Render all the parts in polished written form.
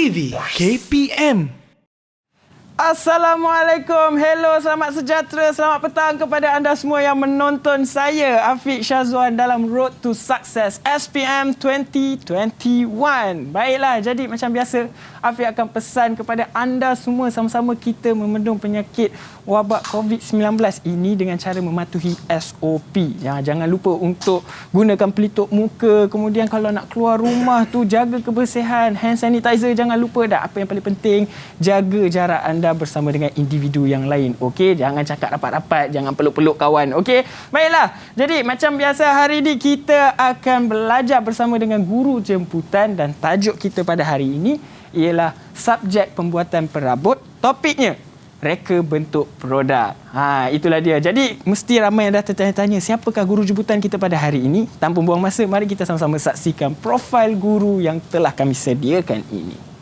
TV KPM. Assalamualaikum, hello, selamat sejahtera, selamat petang kepada anda semua yang menonton saya, Afiq Syazwan, dalam Road to Success SPM 2021. Baiklah, jadi macam biasa, Afiq akan pesan kepada anda semua sama-sama kita memendung penyakit wabak COVID-19 ini dengan cara mematuhi SOP. Ya, jangan lupa untuk gunakan pelitup muka, kemudian kalau nak keluar rumah tu jaga kebersihan, hand sanitizer jangan lupa dah. Apa yang paling penting, jaga jarak anda bersama dengan individu yang lain. Okey, jangan cakap rapat-rapat, jangan peluk-peluk kawan. Okey, baiklah. Jadi macam biasa hari ini kita akan belajar bersama dengan guru jemputan dan tajuk kita pada hari ini ialah subjek pembuatan perabot. Topiknya reka bentuk produk. Itulah dia. Jadi mesti ramai yang dah tertanya-tanya siapakah guru jemputan kita pada hari ini. Tanpa buang masa, mari kita sama-sama saksikan profil guru yang telah kami sediakan ini.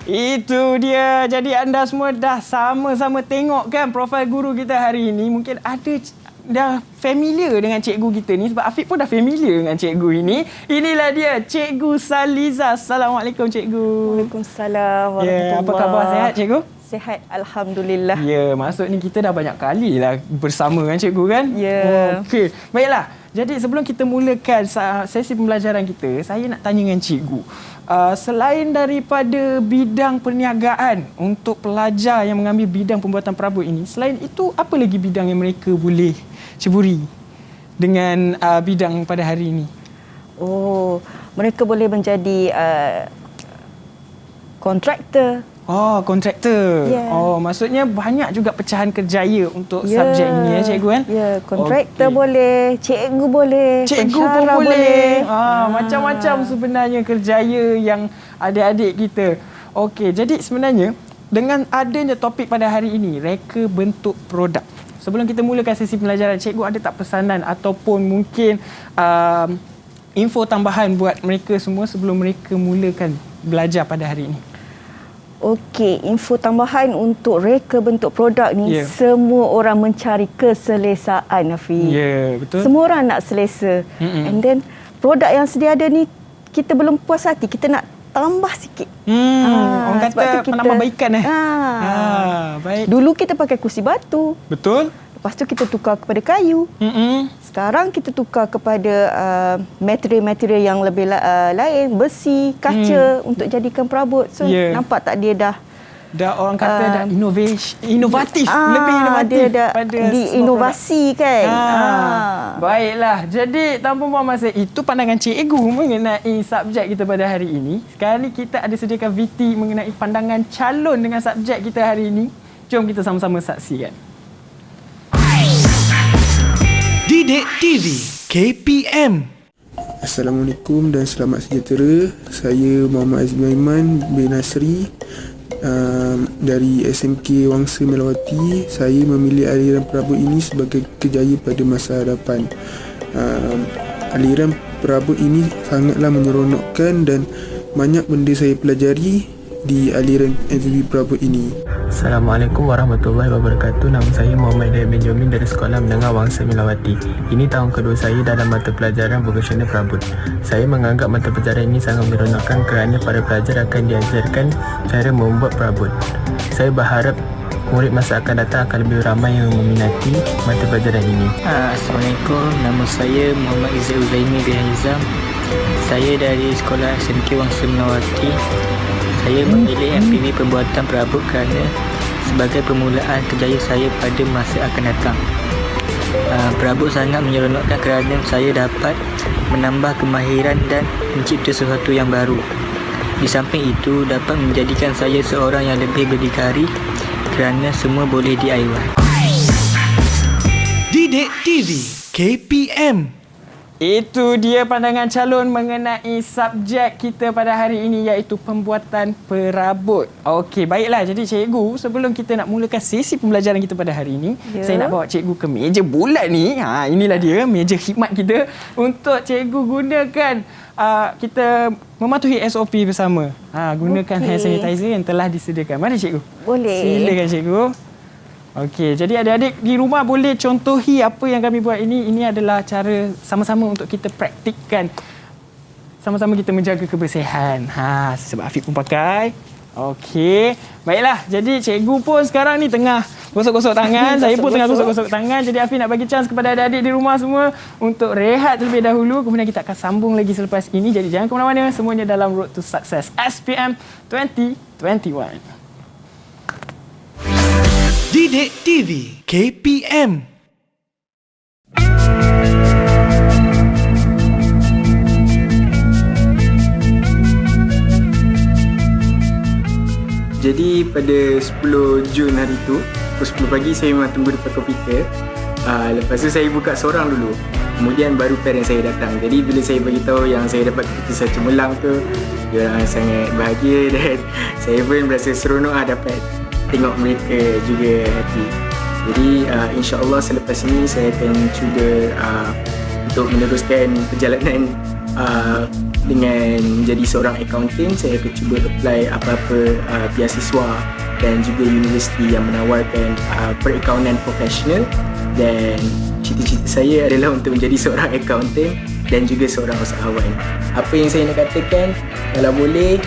Itu dia. Jadi anda semua dah sama-sama tengok kan profil guru kita hari ini. Mungkin ada dah familiar dengan cikgu kita ni sebab Afiq pun dah familiar dengan cikgu ini. Inilah dia, Cikgu Saliza. Assalamualaikum cikgu. Waalaikumsalam warahmatullahi. Apa khabar, sihat cikgu? Sihat, alhamdulillah. Ya, maksud ni kita dah banyak kali lah bersama dengan cikgu kan? Ya. Okey. Baiklah. Jadi sebelum kita mulakan sesi pembelajaran kita, saya nak tanya dengan cikgu. Selain daripada bidang perniagaan untuk pelajar yang mengambil bidang pembuatan perabot ini, selain itu apa lagi bidang yang mereka boleh ceburi dengan bidang pada hari ini? Oh, mereka boleh menjadi kontraktor. Oh, kontraktor. Yeah. Oh, maksudnya banyak juga pecahan kerjaya untuk subjek ini ya cikgu kan? Ya, kontraktor boleh, cikgu boleh, cikgu pun boleh. Macam-macam sebenarnya kerjaya yang adik-adik kita. Okey, jadi sebenarnya dengan adanya topik pada hari ini, reka bentuk produk. Sebelum kita mulakan sesi pembelajaran, cikgu ada tak pesanan ataupun mungkin info tambahan buat mereka semua sebelum mereka mulakan belajar pada hari ini? Okey, info tambahan untuk reka bentuk produk ni, semua orang mencari keselesaan, Afiq. Ya, betul. Semua orang nak selesa. And then produk yang sedia ada ni kita belum puas hati, kita nak tambah sikit. Orang kata penambahbaikan baik. Dulu kita pakai kursi batu. Betul. Lepas tu kita tukar kepada kayu. Sekarang kita tukar kepada material-material yang lebih lain, besi, kaca untuk jadikan perabot. So nampak tak dia dah orang kata dah inovatif, lebih inovatif dia pada diinovasi kan. Baiklah. Jadi tanpa buang masa, itu pandangan cikgu mengenai subjek kita pada hari ini. Sekarang ni kita ada sediakan VT mengenai pandangan calon dengan subjek kita hari ini. Jom kita sama-sama saksikan. Didik TV KPM. Assalamualaikum dan selamat sejahtera. Saya Muhammad Azmi Aiman bin Nasri dari SMK Wangsa Melawati. Saya memilih aliran perabot ini sebagai kerjaya pada masa hadapan. Aliran perabot ini sangatlah menyeronokkan dan banyak benda saya pelajari di aliran MVB perabot ini. Assalamualaikum warahmatullahi wabarakatuh. Nama saya Muhammad Hidayat Benjamin dari Sekolah Menengah Wangsa Melawati. Ini tahun kedua saya dalam mata pelajaran vocational perabot. Saya menganggap mata pelajaran ini sangat menyeronokkan kerana para pelajar akan diajarkan cara membuat perabot. Saya berharap murid masa akan datang akan lebih ramai yang meminati mata pelajaran ini. Assalamualaikum. Nama saya Muhammad Izzat Uzaimi bin Hizam. Saya dari Sekolah SMK Wangsa Melawati. Saya memilih MPV pembuatan perabot kerana sebagai permulaan kerjaya saya pada masa akan datang. Perabot sangat menyeronokkan kerana saya dapat menambah kemahiran dan mencipta sesuatu yang baru. Di samping itu, dapat menjadikan saya seorang yang lebih berdikari kerana semua boleh DIY. Didik TV KPM. Itu dia pandangan calon mengenai subjek kita pada hari ini iaitu pembuatan perabot. Okey, baiklah. Jadi cikgu, sebelum kita nak mulakan sesi pembelajaran kita pada hari ini, saya nak bawa cikgu ke meja bulat ni. Inilah dia meja khidmat kita untuk cikgu gunakan kita mematuhi SOP bersama. Gunakan hand sanitizer yang telah disediakan. Mari cikgu. Boleh. Silakan cikgu. Okey, jadi adik-adik di rumah boleh contohi apa yang kami buat ini. Ini adalah cara sama-sama untuk kita praktikkan. Sama-sama kita menjaga kebersihan. Sebab Afiq pun pakai. Okey. Baiklah, jadi cikgu pun sekarang ni tengah gosok-gosok tangan. Saya pun tengah gosok-gosok tangan. Jadi Afiq nak bagi chance kepada adik-adik di rumah semua untuk rehat terlebih dahulu. Kemudian kita akan sambung lagi selepas ini. Jadi jangan ke mana-mana. Semuanya dalam Road to Success SPM 2021. Didik TV KPM. Jadi pada 10 Jun hari tu, pukul 10 pagi saya memang tunggu depan komputer. Lepas tu saya buka seorang dulu. Kemudian baru parent saya datang. Jadi bila saya bagi tahu yang saya dapat keputusan cemerlang tu, dia orang sangat bahagia dan saya pun berasa seronok dapat tengok mereka juga happy. Jadi insya-Allah selepas ini saya akan cuba untuk meneruskan perjalanan dengan menjadi seorang accountant. Saya akan cuba apply apa-apa beasiswa dan juga universiti yang menawarkan perakaunan profesional, dan cita-cita saya adalah untuk menjadi seorang accountant dan juga seorang usahawan. Apa yang saya nak katakan, kalau boleh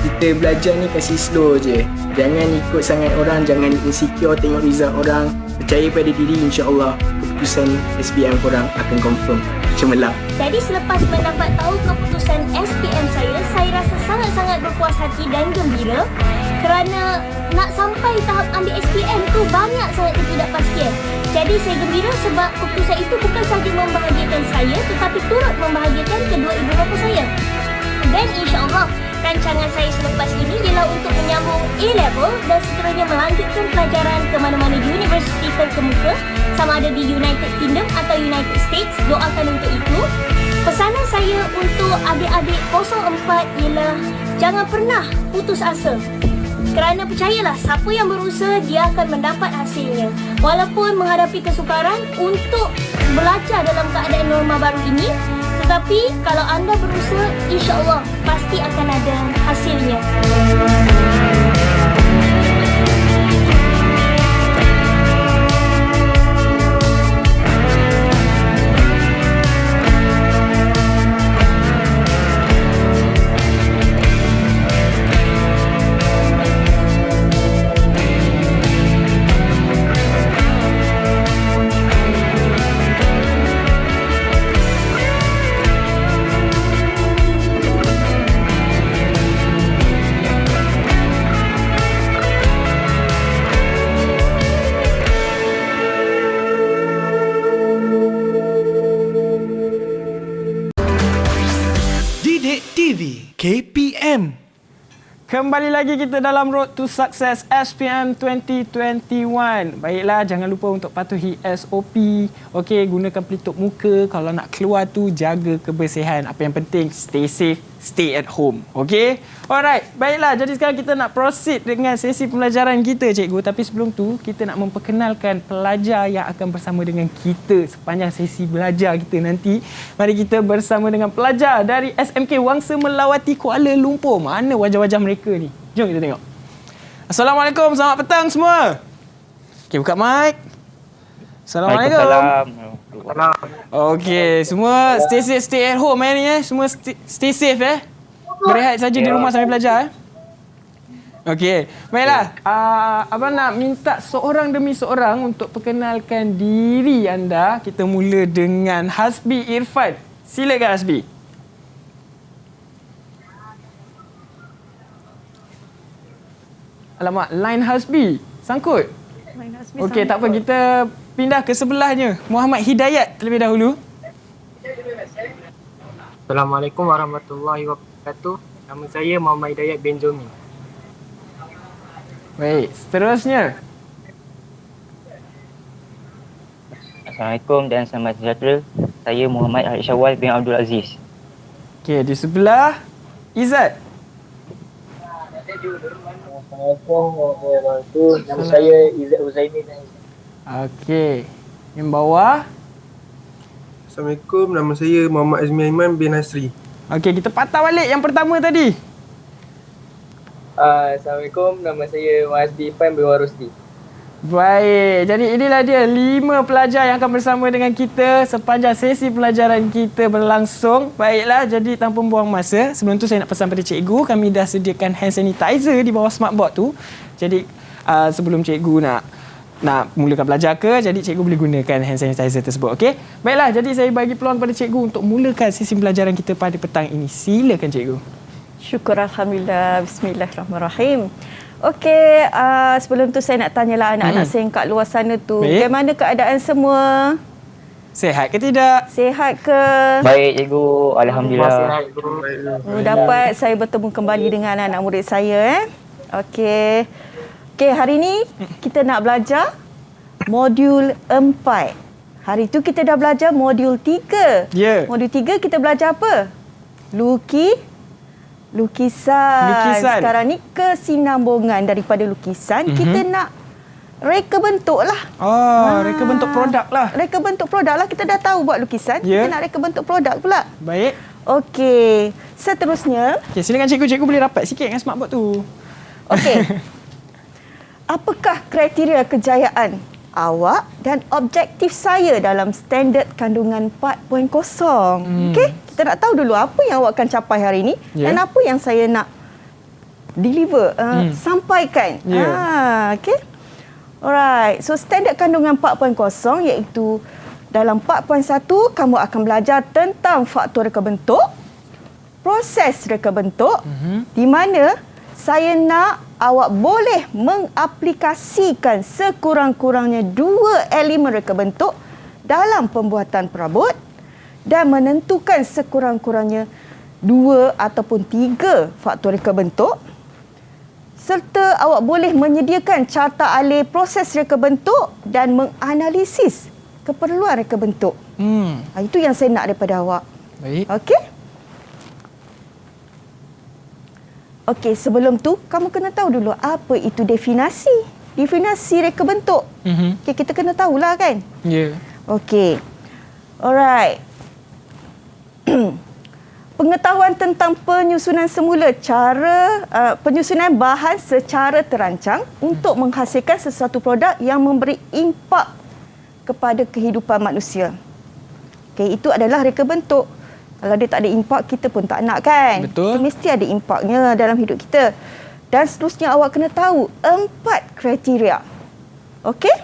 kita belajar ni kasih slow je. Jangan ikut sangat orang, jangan insecure tengok result orang. Percaya pada diri, insya-Allah keputusan SPM korang akan confirm cemerlang. Jadi selepas mendapat tahu keputusan SPM saya rasa sangat-sangat berpuas hati dan gembira kerana nak sampai tahap ambil SPM tu banyak sangat ketidakpastian. Jadi saya gembira sebab keputusan itu bukan sahaja membahagiakan saya tetapi turut membahagiakan kedua ibu bapa saya. Dan insya-Allah rancangan saya selepas ini ialah untuk menyambung A-level dan seterusnya melanjutkan pelajaran ke mana-mana universiti terkemuka, sama ada di United Kingdom atau United States. Doakan untuk itu. Pesanan saya untuk adik-adik 04 ialah jangan pernah putus asa. Kerana percayalah, siapa yang berusaha dia akan mendapat hasilnya. Walaupun menghadapi kesukaran untuk belajar dalam keadaan norma baru ini, tetapi kalau anda berusaha, insya-Allah pasti akan ada hasilnya. Didik TV KPM. Kembali lagi kita dalam Road to Success SPM 2021. Baiklah, jangan lupa untuk patuhi SOP. Okey, gunakan pelitup muka. Kalau nak keluar tu, jaga kebersihan. Apa yang penting, stay safe, stay at home. Okey? Alright, baiklah. Jadi sekarang kita nak proceed dengan sesi pembelajaran kita, cikgu. Tapi sebelum tu, kita nak memperkenalkan pelajar yang akan bersama dengan kita sepanjang sesi belajar kita nanti. Mari kita bersama dengan pelajar dari SMK Wangsa Melawati Kuala Lumpur. Mana wajah-wajah mereka ni? Jom kita tengok. Assalamualaikum, selamat petang semua. Okey, buka mic. Assalamualaikum. Waalaikumsalam. Okey, semua stay safe, stay at home ni Semua stay safe Berehat saja di rumah sambil belajar Okey, baiklah. Abang nak minta seorang demi seorang untuk perkenalkan diri anda. Kita mula dengan Hasbi Irfan. Silakan Hasbi. Alamak, line Hasbi sangkut. Okey, tak apa, kita pindah ke sebelahnya. Muhammad Hidayat terlebih dahulu. Assalamualaikum warahmatullahi wabarakatuh. Nama saya Muhammad Hidayat Benjomi. Baik, seterusnya. Assalamualaikum dan selamat sejahtera. saya Muhammad Arif Syawal bin Abdul Aziz. Okey, di sebelah Izzat. Assalamualaikum warahmatullahi wabarakatuh. Nama saya Izzat Uzaimi bin Aizam. Okey. Yang bawah. Assalamualaikum, nama saya Muhammad Azmi Aiman bin Nasri. Okey, kita patah balik yang pertama tadi. Assalamualaikum, nama saya Wazdi Ifan bin Warusdi. Baik, jadi inilah dia 5 pelajar yang akan bersama dengan kita sepanjang sesi pelajaran kita berlangsung. Baiklah, jadi tanpa buang masa, sebelum tu saya nak pesan pada cikgu, kami dah sediakan hand sanitizer di bawah smartboard tu. Jadi sebelum cikgu nak mulakan belajar ke, jadi cikgu boleh gunakan hand sanitizer tersebut, okey? Baiklah, jadi saya bagi peluang kepada cikgu untuk mulakan sesi pelajaran kita pada petang ini. Silakan cikgu. Syukur Alhamdulillah. Bismillahirrahmanirrahim. Okey, sebelum tu saya nak tanyalah anak-anak saya yang kat luar sana tu. Baik. Bagaimana keadaan semua? Sihat ke tidak? Sihat ke? Baik cikgu, alhamdulillah. Dapat saya bertemu kembali dengan anak murid saya. Okey. Okey, hari ni kita nak belajar modul 4. Hari tu kita dah belajar modul 3. Ya. Modul 3 kita belajar apa? Lukisan. Sekarang ni kesinambungan daripada lukisan, kita nak reka bentuk lah. Reka bentuk produk lah. Reka bentuk produk lah. Kita dah tahu buat lukisan. Ya. Kita nak reka bentuk produk pula. Baik. Okey. Seterusnya. Okey, silakan cikgu. Cikgu boleh rapat sikit dengan smartboard tu. Okey. Apakah kriteria kejayaan awak dan objektif saya dalam standard kandungan 4.0? Okey, kita nak tahu dulu apa yang awak akan capai hari ini dan apa yang saya nak deliver, sampaikan. Okey. Alright. So standard kandungan 4.0 iaitu dalam 4.1 kamu akan belajar tentang faktor reka bentuk, proses reka bentuk, di mana saya nak awak boleh mengaplikasikan sekurang-kurangnya 2 elemen reka bentuk dalam pembuatan perabot dan menentukan sekurang-kurangnya 2 ataupun 3 faktor reka bentuk, serta awak boleh menyediakan carta alih proses reka bentuk dan menganalisis keperluan reka bentuk. Itu yang saya nak daripada awak. Baik. Okey? Okey, sebelum tu kamu kena tahu dulu apa itu definasi. Definisi reka bentuk. Okey, kita kena tahulah kan? Ya. Okey. Alright. Pengetahuan tentang penyusunan semula, penyusunan bahan secara terancang untuk menghasilkan sesuatu produk yang memberi impak kepada kehidupan manusia. Okey, itu adalah reka bentuk. Kalau dia tak ada impak, kita pun tak nak kan? Betul. Kita mesti ada impaknya dalam hidup kita. Dan seterusnya awak kena tahu 4 kriteria. Okey?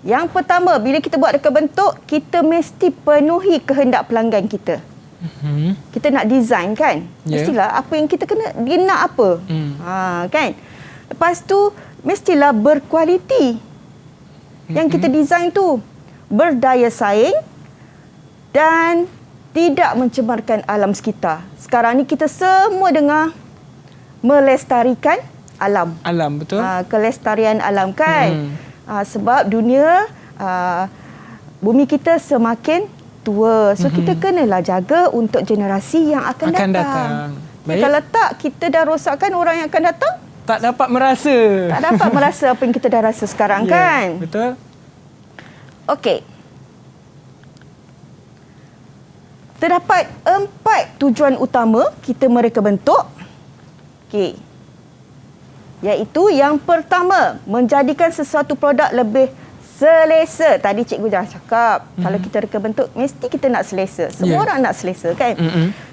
Yang pertama, bila kita buat reka bentuk, kita mesti penuhi kehendak pelanggan kita. Kita nak design kan? Mestilah apa yang kita kena, dia nak apa? Kan? Lepas tu, mestilah berkualiti. Yang kita design tu berdaya saing dan tidak mencemarkan alam sekitar. Sekarang ni kita semua dengar melestarikan alam. Alam, betul. Kelestarian alam kan. Sebab dunia, bumi kita semakin tua. So kita kenalah jaga untuk generasi yang akan datang. Baik. Kalau tak, kita dah rosakkan orang yang akan datang. Tak dapat merasa. Tak dapat merasa apa yang kita dah rasa sekarang kan. Betul. Okey. Terdapat 4 tujuan utama kita mereka bentuk. Okey. Iaitu yang pertama, menjadikan sesuatu produk lebih selesa. Tadi cikgu dah cakap, kalau kita reka bentuk, mesti kita nak selesa. Semua orang nak selesa kan?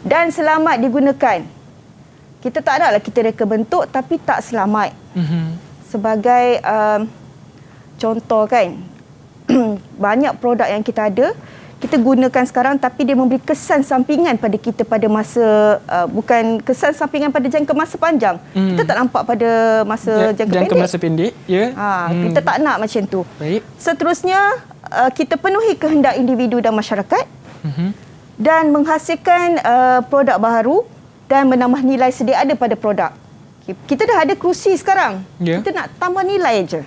Dan selamat digunakan. Kita tak naklah kita reka bentuk tapi tak selamat. Sebagai contoh kan, banyak produk yang kita ada, kita gunakan sekarang tapi dia memberi kesan sampingan pada kita pada masa bukan kesan sampingan pada jangka masa panjang. Kita tak nampak pada masa jangka pendek. Masa pendek, ya. Kita tak nak macam tu. Baik. Seterusnya, kita penuhi kehendak individu dan masyarakat dan menghasilkan produk baharu dan menambah nilai sedia ada pada produk. Kita dah ada kerusi sekarang. Kita nak tambah nilai je.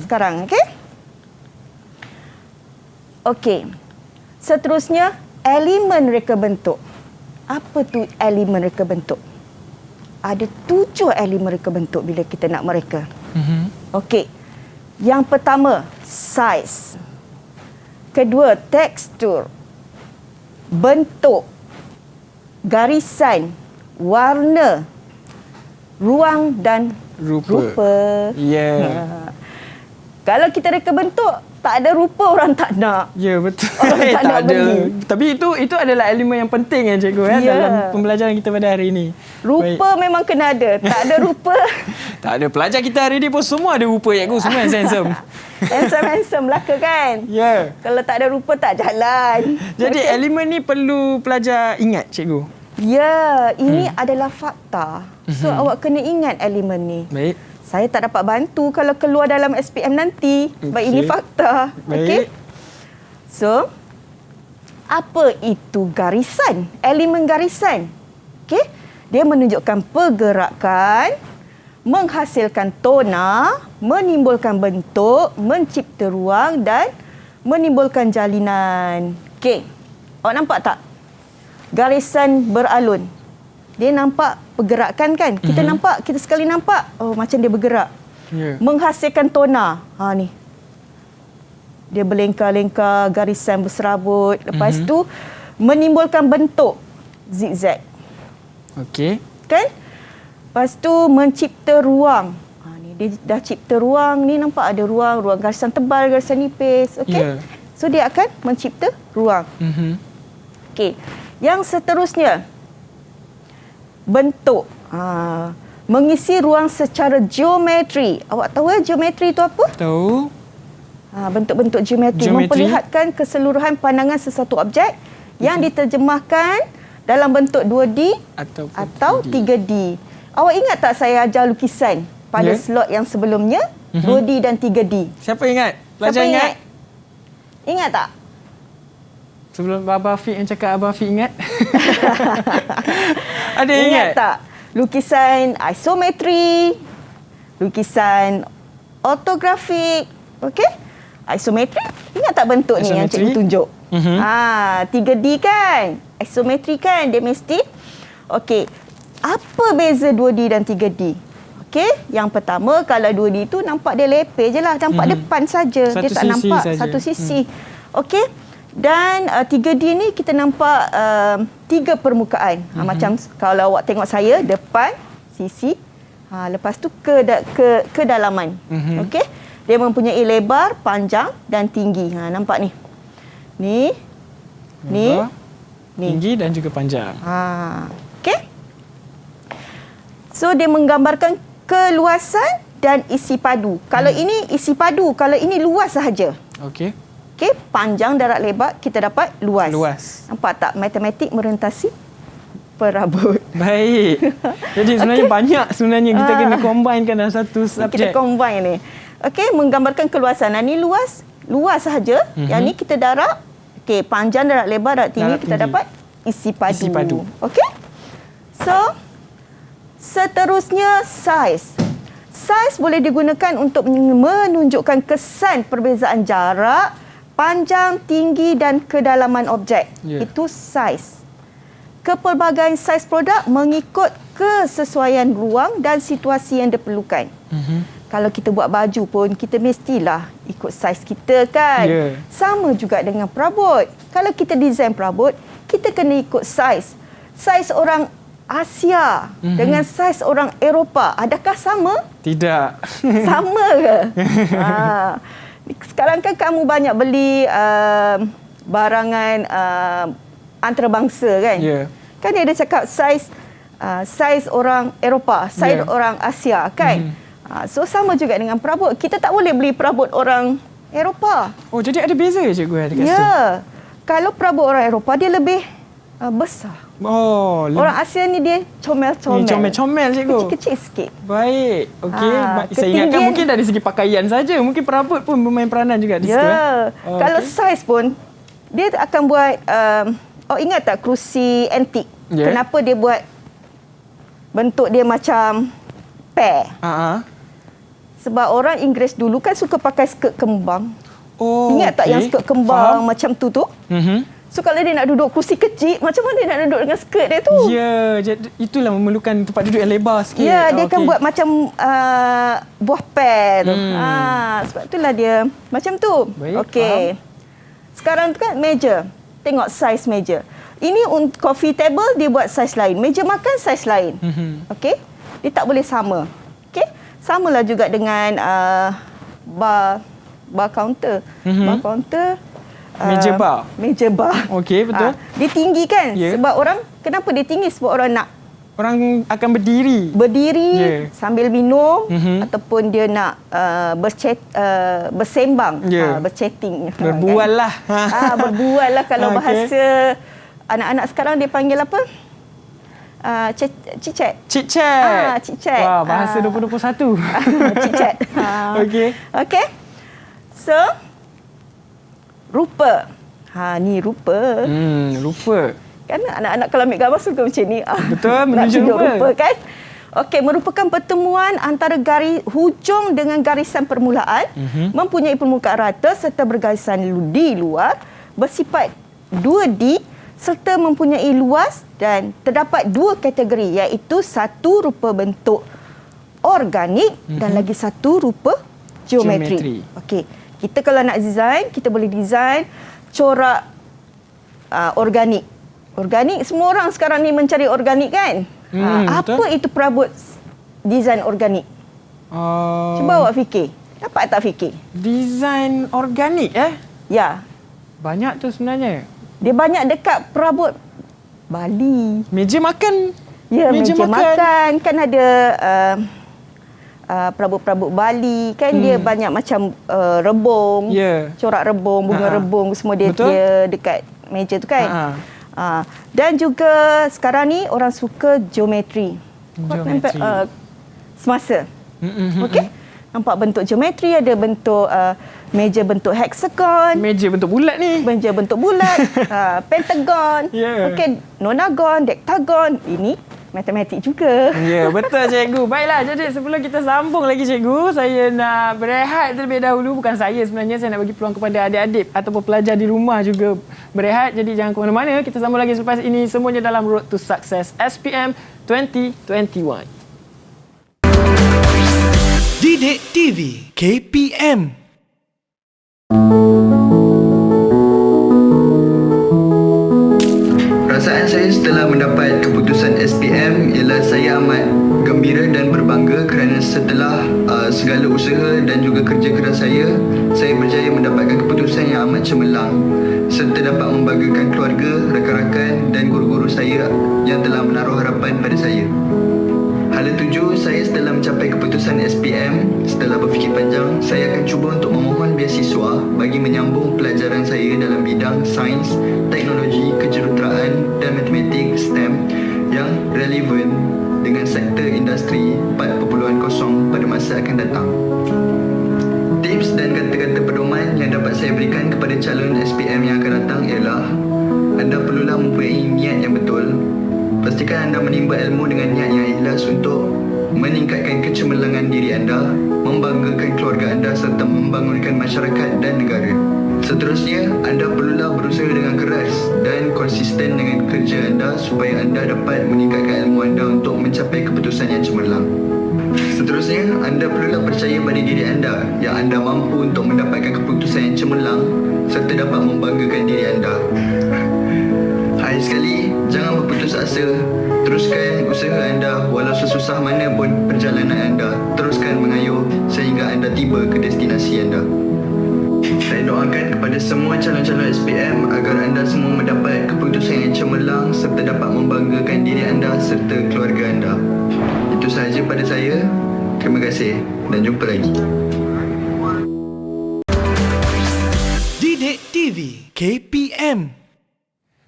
Sekarang, okey? Okey. Seterusnya, elemen reka bentuk. Apa tu elemen reka bentuk? Ada 7 elemen reka bentuk bila kita nak mereka. Okey. Yang pertama, size. Kedua, tekstur. Bentuk. Garisan. Warna. Ruang dan rupa. Ya. Kalau kita reka bentuk, tak ada rupa orang tak nak. Ya, betul. Orang tak nak beli. Tapi itu adalah elemen yang penting cikgu Ya. dalam pembelajaran kita pada hari ini. Rupa memang kena ada. Tak ada rupa. Tak ada. Pelajar kita hari ini pun semua ada rupa cikgu. Semua handsome. Handsome lah kan? Ya. Kalau tak ada rupa, tak jalan. Jadi elemen ni perlu pelajar ingat cikgu. Ya, ini adalah fakta. So, awak kena ingat elemen ni. Baik. Saya tak dapat bantu kalau keluar dalam SPM nanti. Baik, ini fakta. Baik. Okey. So, apa itu garisan? Elemen garisan. Okey. Dia menunjukkan pergerakan, menghasilkan tona, menimbulkan bentuk, mencipta ruang dan menimbulkan jalinan. Okey. Awak nampak tak? Garisan beralun. Dia nampak pergerakan kan? Kita nampak, kita sekali nampak, oh macam dia bergerak. Ya. Menghasilkan tona. Ni. Dia berlengkar-lengkar, garisan berserabut. Lepas tu menimbulkan bentuk zigzag. Okey. Kan? Lepas tu mencipta ruang. Ni dia dah cipta ruang. Ni nampak ada ruang, ruang garisan tebal, garisan nipis. Okey. Ya. So dia akan mencipta ruang. Okey. Yang seterusnya, bentuk. Mengisi ruang secara geometri. Awak tahu geometri itu apa? Tahu. Bentuk-bentuk geometri. Memperlihatkan keseluruhan pandangan sesuatu objek yang diterjemahkan dalam bentuk 2D atau 3D. Awak ingat tak saya ajar lukisan pada slot yang sebelumnya? 2D dan 3D. Siapa ingat? Pelajar Siapa ingat? Ingat tak? Sebelum Abah Afiq yang cakap, Abah Afiq ingat? Ada yang Ingat tak? Lukisan isometri, lukisan ortografik, okey? Isometri, ingat tak bentuk ni yang cikgu tunjuk? 3D kan? Isometri kan? Dia mesti. Okey. Apa beza 2D dan 3D? Okey, yang pertama kalau 2D tu nampak dia lepeh je lah, nampak depan saja, dia tak nampak satu sisi. Okey. Dan 3D ni kita nampak 3 permukaan. Macam kalau awak tengok saya, depan, sisi, lepas tu kedalaman. Okey? Dia mempunyai lebar, panjang dan tinggi. Nampak ni? Ni. Lebar, tinggi dan juga panjang. Okey? So dia menggambarkan keluasan dan isi padu. Kalau ini isi padu, kalau ini luas sahaja. Okey. Okey, panjang darab lebar kita dapat luas. Luas. Nampak tak matematik merentasi perabot. Baik. Jadi sebenarnya banyak sebenarnya kita kena combinekan dalam satu subjek. Kita combine ni. Okey, menggambarkan keluasan. Ni luas sahaja. Yang ni kita darab. Okey, panjang darab lebar darab tinggi kita dapat isi padu. Isi padu. Okey? So, seterusnya size. Size boleh digunakan untuk menunjukkan kesan perbezaan jarak, panjang, tinggi dan kedalaman objek. Itu size. Kepelbagaian saiz produk mengikut kesesuaian ruang dan situasi yang diperlukan. Kalau kita buat baju pun, kita mestilah ikut saiz kita kan. Sama juga dengan perabot. Kalau kita design perabot, kita kena ikut saiz. Saiz orang Asia dengan saiz orang Eropah, adakah sama? Tidak. Sama ke? Sekarang kan kamu banyak beli barangan antarabangsa kan? Kan dia ada cakap saiz orang Eropah, saiz orang Asia kan? So sama juga dengan perabot. Kita tak boleh beli perabot orang Eropah. Oh, jadi ada beza cikgu dekat situ? Ya. Kalau perabot orang Eropah dia lebih besar. Oh, orang Asia ni dia comel-comel. Comel-comel cikgu. Kecil-kecil sikit. Baik. Okey. Saya ingatkan mungkin dari segi pakaian saja. Mungkin perabot pun bermain peranan juga di situ. Kalau saiz pun dia akan buat ingat tak kerusi antik? Kenapa dia buat bentuk dia macam pear? Sebab orang Inggeris dulu kan suka pakai skirt kembang. Ingat tak yang skirt kembang macam tu? So kalau dia nak duduk kursi kecil, macam mana dia nak duduk dengan skirt dia tu? Ya, itulah memerlukan tempat duduk yang lebar sikit. Ya, dia akan buat macam buah pear tu. Sebab itulah dia macam tu. Baik, Okey. Sekarang tu kan meja. Tengok saiz meja. Ini coffee table dia buat saiz lain. Meja makan saiz lain. Okey? Dia tak boleh sama. Okey? Samalah juga dengan bar counter. Bar counter Meja bar. Meja bar. Okey, betul. Dia tinggi kan? Ya. Sebab orang, kenapa dia tinggi? Sebab orang nak Orang akan berdiri. berdiri sambil minum ataupun dia nak bersembang, berchatting. Berbual lah. Berbual lah kalau Okey. bahasa anak-anak sekarang dia panggil apa? Chit-chat. Chit-chat. Chit-chat. Wah, bahasa 2021. Chit-chat. Okey. Okey. So, rupa. Ni rupa. Rupa. Kan anak-anak kalau ambil gambar suka macam ni. Betul, nak menunjuk tunjuk rupa. rupa kan? Okey, merupakan pertemuan antara hujung dengan garisan permulaan, mempunyai permukaan rata serta bergarisan di luar, bersifat 2D serta mempunyai luas dan terdapat 2 kategori iaitu satu rupa bentuk organik dan lagi satu rupa geometri. Okey, kita kalau nak design, kita boleh design corak organik. Organik, semua orang sekarang ni mencari organik kan? Apa itu perabot desain organik? Cuba awak fikir. Dapat tak fikir? Desain organik Ya. Banyak tu sebenarnya. Dia banyak dekat perabot Bali. Meja makan. Ya, meja makan. Kan ada perabot-perabot Bali. Kan dia banyak macam rebung. Ya. Corak rebung, bunga rebung. Semua dia, Betul. dia dekat meja tu kan? Dan juga sekarang ni orang suka geometri. Geometri. Semasa. Okey? Nampak bentuk geometri, ada bentuk meja bentuk hexagon, Meja bentuk bulat ni. meja bentuk bulat, pentagon, Ya. okey, nonagon, dektagon. Ini matematik juga. Ya, betul cikgu. Baiklah, jadi sebelum kita sambung lagi cikgu, saya nak berehat terlebih dahulu. Bukan saya sebenarnya, saya nak bagi peluang kepada adik-adik ataupun pelajar di rumah juga berehat. Jadi jangan ke mana-mana. Kita sambung lagi selepas ini. Semuanya dalam Road to Success SPM 2021. Didik TV KPM. Perasaan saya setelah mendapat keputusan SPM ialah saya amat gembira dan berbangga kerana setelah segala usaha dan juga kerja keras saya berjaya mendapatkan keputusan yang amat cemerlang serta dapat membanggakan keluarga, rakan-rakan dan guru-guru saya yang telah menaruh harapan pada saya. Hala tuju, saya setelah mencapai keputusan SPM, setelah berfikir panjang, saya akan cuba untuk memohon beasiswa bagi menyambung pelajaran saya dalam bidang sains, teknologi, kejuruteraan dan matematik STEM yang relevan dengan sektor industri 4.0 pada masa akan datang. Tips dan kata-kata pedoman yang dapat saya berikan kepada calon SPM yang akan datang ialah anda perlulah mempunyai niat yang betul. Pastikan anda menimba ilmu dengan niat yang ikhlas untuk meningkatkan kecemerlangan diri anda, membanggakan keluarga anda serta membangunkan masyarakat dan negara. Seterusnya, anda perlulah berusaha dengan keras dan konsisten dengan kerja anda supaya anda dapat meningkatkan ilmu anda untuk mencapai keputusan yang cemerlang. Seterusnya, anda perlulah percaya pada diri anda yang anda mampu untuk mendapatkan keputusan yang cemerlang serta dapat membanggakan diri anda. Hai sekali, jangan berputus asa. Teruskan usaha anda walau sesusah mana pun perjalanan anda. Teruskan mengayuh sehingga anda tiba ke destinasi anda. Saya doakan kepada semua calon-calon SPM agar anda semua mendapat keputusan yang cemerlang serta dapat membanggakan diri anda serta keluarga anda. Itu sahaja pada saya. Terima kasih dan jumpa lagi. Didik TV KPM.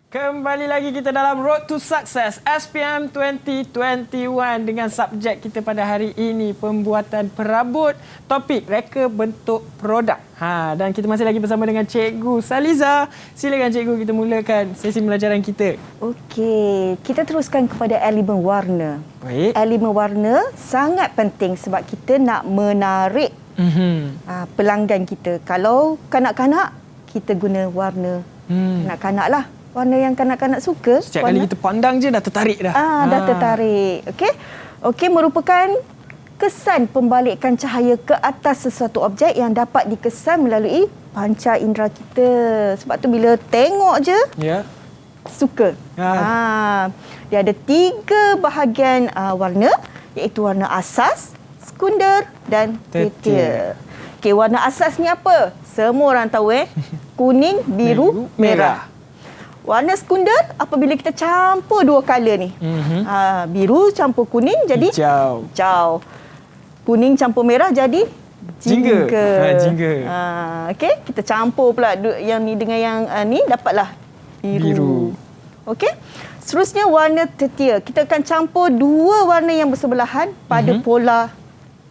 Kembali lagi kita dalam Road to Success SPM 2021 dengan subjek kita pada hari ini pembuatan perabot, topik reka bentuk produk. Dan kita masih lagi bersama dengan Cikgu Saliza. Silakan Cikgu, kita mulakan sesi pembelajaran kita. Okey, kita teruskan kepada elemen warna. Baik. Elemen warna sangat penting sebab kita nak menarik pelanggan kita. Kalau kanak-kanak, kita guna warna kanak-kanak lah. Warna yang kanak-kanak suka. Setiap kali kita pandang je dah tertarik dah. Dah tertarik. Okey. Okey, merupakan kesan pembalikan cahaya ke atas sesuatu objek yang dapat dikesan melalui panca indera kita. Sebab tu bila tengok je, Ya. suka. Dia ada 3 bahagian warna, iaitu warna asas, sekunder dan tertier. Okey, warna asas ni apa? Semua orang tahu kuning, biru, merah. Warna sekunder apabila kita campur 2 color ni. Biru campur kuning jadi hijau. Kuning campur merah jadi jingga. Jingga. Okey, kita campur pula yang ni dengan yang ni dapatlah biru. Okey. Seterusnya warna tertier. Kita akan campur 2 warna yang bersebelahan pada pola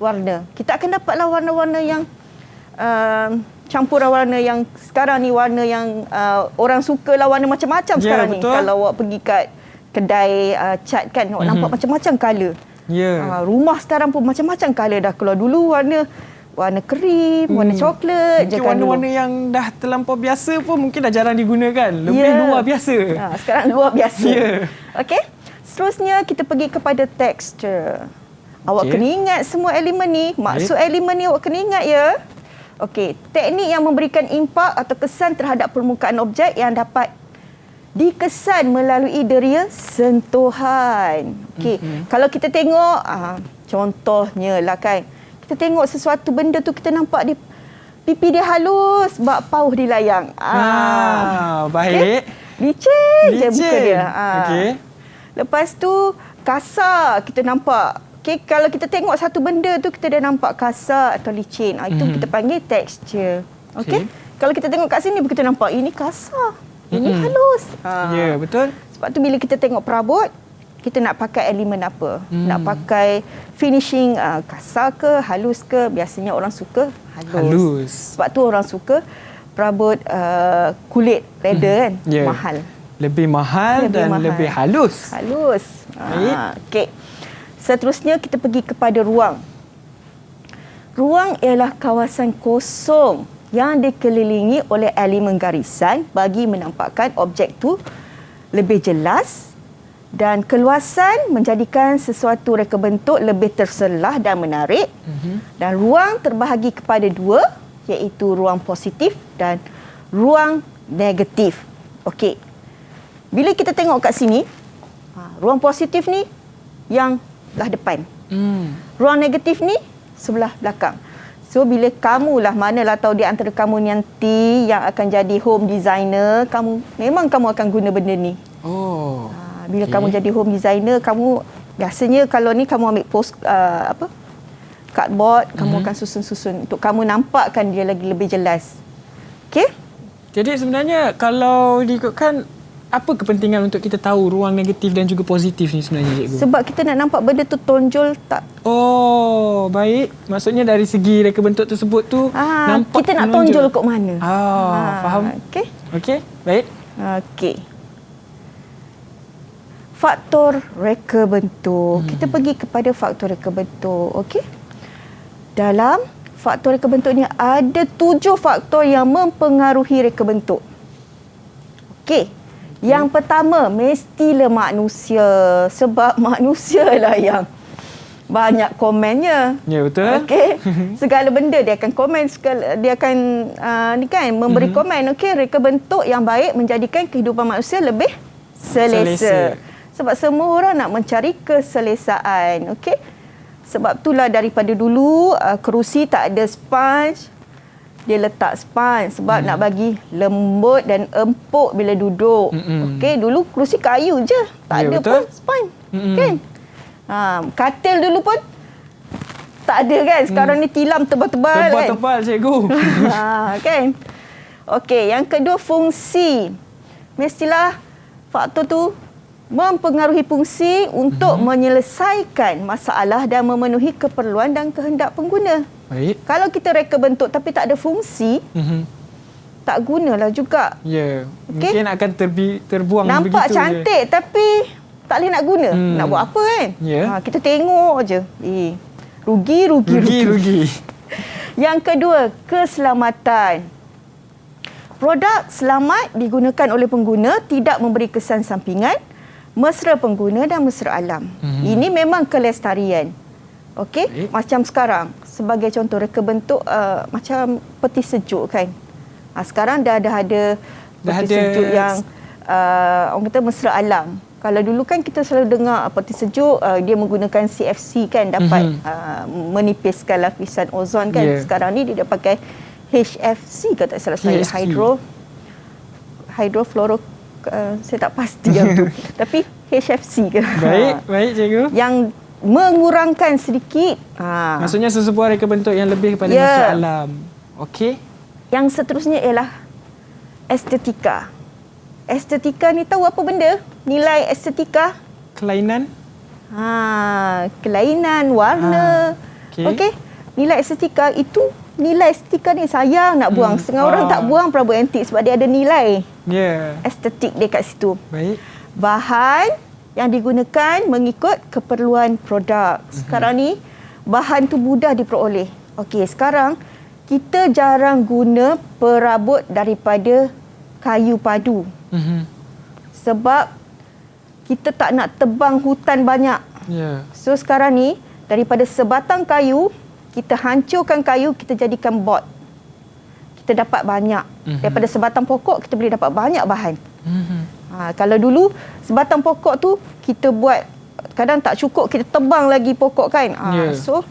warna. Kita akan dapatlah warna-warna yang campuran warna yang sekarang ni, warna yang orang sukalah warna macam-macam sekarang betul. ni. Kalau awak pergi kat kedai cat kan, awak nampak macam-macam color. Rumah sekarang pun macam-macam color dah keluar. Dulu warna krim, warna coklat. Mungkin warna-warna yang dah terlampau biasa pun mungkin dah jarang digunakan. Lebih luar biasa. Sekarang luar biasa. Okey. Seterusnya kita pergi kepada tekstur. Awak kena ingat semua elemen ni. Maksud elemen ni awak kena ingat ya. Okey, teknik yang memberikan impak atau kesan terhadap permukaan objek yang dapat dikesan melalui deria sentuhan. Okey, kalau kita tengok contohnya lah kan, kita tengok sesuatu benda tu kita nampak dia pipi dia halus, bak pauh dilayang. Baik. Okay? Licin je muka dia. Okey. Lepas tu kasar kita nampak. Okay, kalau kita tengok satu benda tu kita dah nampak kasar atau licin. Itu kita panggil tekstur. Okey. Kalau kita tengok kat sini kita nampak ini kasar, ini halus. Ya, betul. Sebab tu bila kita tengok perabot, kita nak pakai elemen apa? Nak pakai finishing kasar ke, halus ke? Biasanya orang suka halus. Sebab tu orang suka perabot kulit leather kan, mahal. Lebih mahal dan lebih halus. Okey. Seterusnya kita pergi kepada ruang. Ruang ialah kawasan kosong yang dikelilingi oleh elemen garisan bagi menampakkan objek tu lebih jelas, dan keluasan menjadikan sesuatu reka bentuk lebih terselah dan menarik. Dan ruang terbahagi kepada 2, iaitu ruang positif dan ruang negatif. Okey. Bila kita tengok kat sini, ruang positif ni yang belah depan. Ruang negatif ni sebelah belakang. So bila kamulah, manalah tahu di antara kamu nanti yang akan jadi home designer, memang kamu akan guna benda ni. Bila kamu jadi home designer, kamu biasanya kalau ni kamu ambil cardboard, kamu akan susun-susun untuk kamu nampakkan dia lagi lebih jelas. Okey? Jadi sebenarnya kalau diikutkan, apa kepentingan untuk kita tahu ruang negatif dan juga positif ni sebenarnya, cikgu? Sebab kita nak nampak benda tu tonjol tak. Baik. Maksudnya dari segi reka bentuk tersebut tu nampak kita nak tonjol kat mana. Faham. Okey, baik. Okey. Faktor reka bentuk. Kita pergi kepada faktor reka bentuk. Okey. Dalam faktor reka bentuk ni ada 7 faktor yang mempengaruhi reka bentuk. Okey. Yang pertama, mestilah manusia. Sebab manusia lah yang banyak komennya. Ya, betul. Okey. Segala benda dia akan komen, dia akan memberi komen. Okey, reka bentuk yang baik menjadikan kehidupan manusia lebih selesa. Sebab semua orang nak mencari keselesaan. Okey. Sebab itulah daripada dulu kerusi tak ada sponge. Dia letak sponge sebab nak bagi lembut dan empuk bila duduk. Okey, dulu kerusi kayu je. Tak ada pun sponge. Kan? Katil dulu pun tak ada kan. Sekarang ni tilam tebal-tebal kan. Tebal-tebal, cikgu. Kan? Okey, yang kedua fungsi. Mestilah faktor tu mempengaruhi fungsi untuk menyelesaikan masalah dan memenuhi keperluan dan kehendak pengguna. Baik. Kalau kita reka bentuk tapi tak ada fungsi, tak gunalah juga. Ya, mungkin akan terbuang nampak begitu. Nampak cantik je, tapi tak boleh nak guna. Nak buat apa kan? Kita tengok je. Rugi. Yang kedua, keselamatan. produk selamat digunakan oleh pengguna, tidak memberi kesan sampingan, mesra pengguna dan mesra alam. Ini memang kelestarian. Okey, macam sekarang sebagai contoh reka bentuk macam peti sejuk kan. Sekarang dah ada peti sejuk yang orang kata mesra alam. Kalau dulu kan kita selalu dengar peti sejuk dia menggunakan CFC kan, dapat menipiskan lapisan ozon kan. Sekarang ni dia dah pakai HFC kalau tak salah saya, hydrofluoro saya tak pasti yang tu. Tapi HFC ke. Baik cikgu. Yang mengurangkan sedikit. Maksudnya sesebuah reka bentuk yang lebih kepada mesra alam. Okey. Yang seterusnya ialah estetika. Estetika ni tahu apa benda? Nilai estetika? Kelainan. Kelainan warna. Okey. Nilai estetika itu, nilai estetika ni sayang nak buang. Setengah orang tak buang Prabu Antik sebab dia ada nilai estetik dia kat situ. Baik. Bahan yang digunakan mengikut keperluan produk. Sekarang ni bahan tu mudah diperoleh. Okey, sekarang kita jarang guna perabot daripada kayu padu. Sebab kita tak nak tebang hutan banyak. So sekarang ni daripada sebatang kayu, kita hancurkan kayu, kita jadikan board. Kita dapat banyak. Daripada sebatang pokok kita boleh dapat banyak bahan. Kalau dulu sebatang pokok tu kita buat, kadang tak cukup, kita tebang lagi pokok kan. So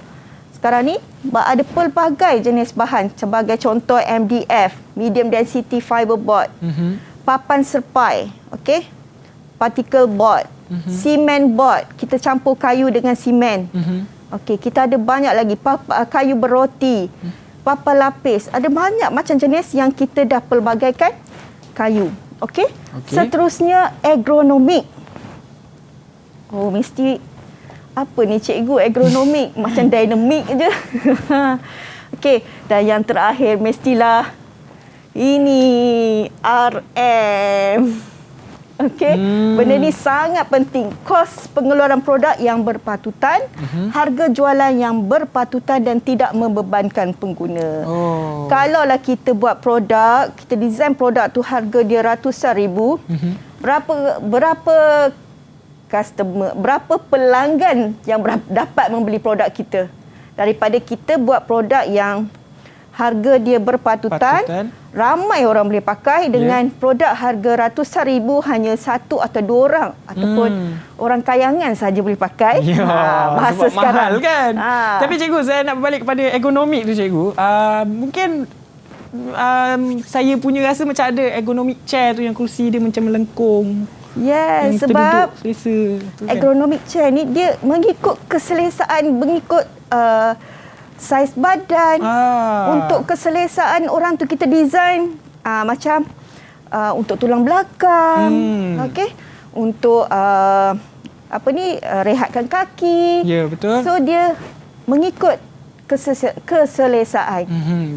sekarang ni ada pelbagai jenis bahan. Sebagai contoh MDF, medium density fiber board, papan serpai, okey, particle board, cement board, kita campur kayu dengan simen. Okey, kita ada banyak lagi kayu berroti, papan lapis, ada banyak macam jenis yang kita dah pelbagaikan kayu. Okey. Seterusnya agronomik. Mesti apa ni cikgu agronomik? Macam dinamik je. Okey, dan yang terakhir mestilah ini RM. Okey, benda ni sangat penting. Kos pengeluaran produk yang berpatutan, harga jualan yang berpatutan dan tidak membebankan pengguna. Kalaulah kita buat produk, kita design produk tu harga dia ratusan ribu, berapa customer, berapa pelanggan yang dapat membeli produk kita daripada kita buat produk yang harga dia berpatutan, ramai orang boleh pakai dengan produk harga ratusan ribu hanya satu atau dua orang ataupun orang kayangan saja boleh pakai. Bahasa sebab sekarang mahal kan. Tapi cikgu, saya nak balik kepada ergonomik tu cikgu. Mungkin saya punya rasa macam ada ergonomic chair tu yang kerusi dia macam melengkung. Yes, sebab ergonomic chair ni dia mengikut keselesaan, mengikut saiz badan. Untuk keselesaan orang tu kita design macam untuk tulang belakang, okey, untuk rehatkan kaki. Ya, betul. So dia mengikut keselesaan.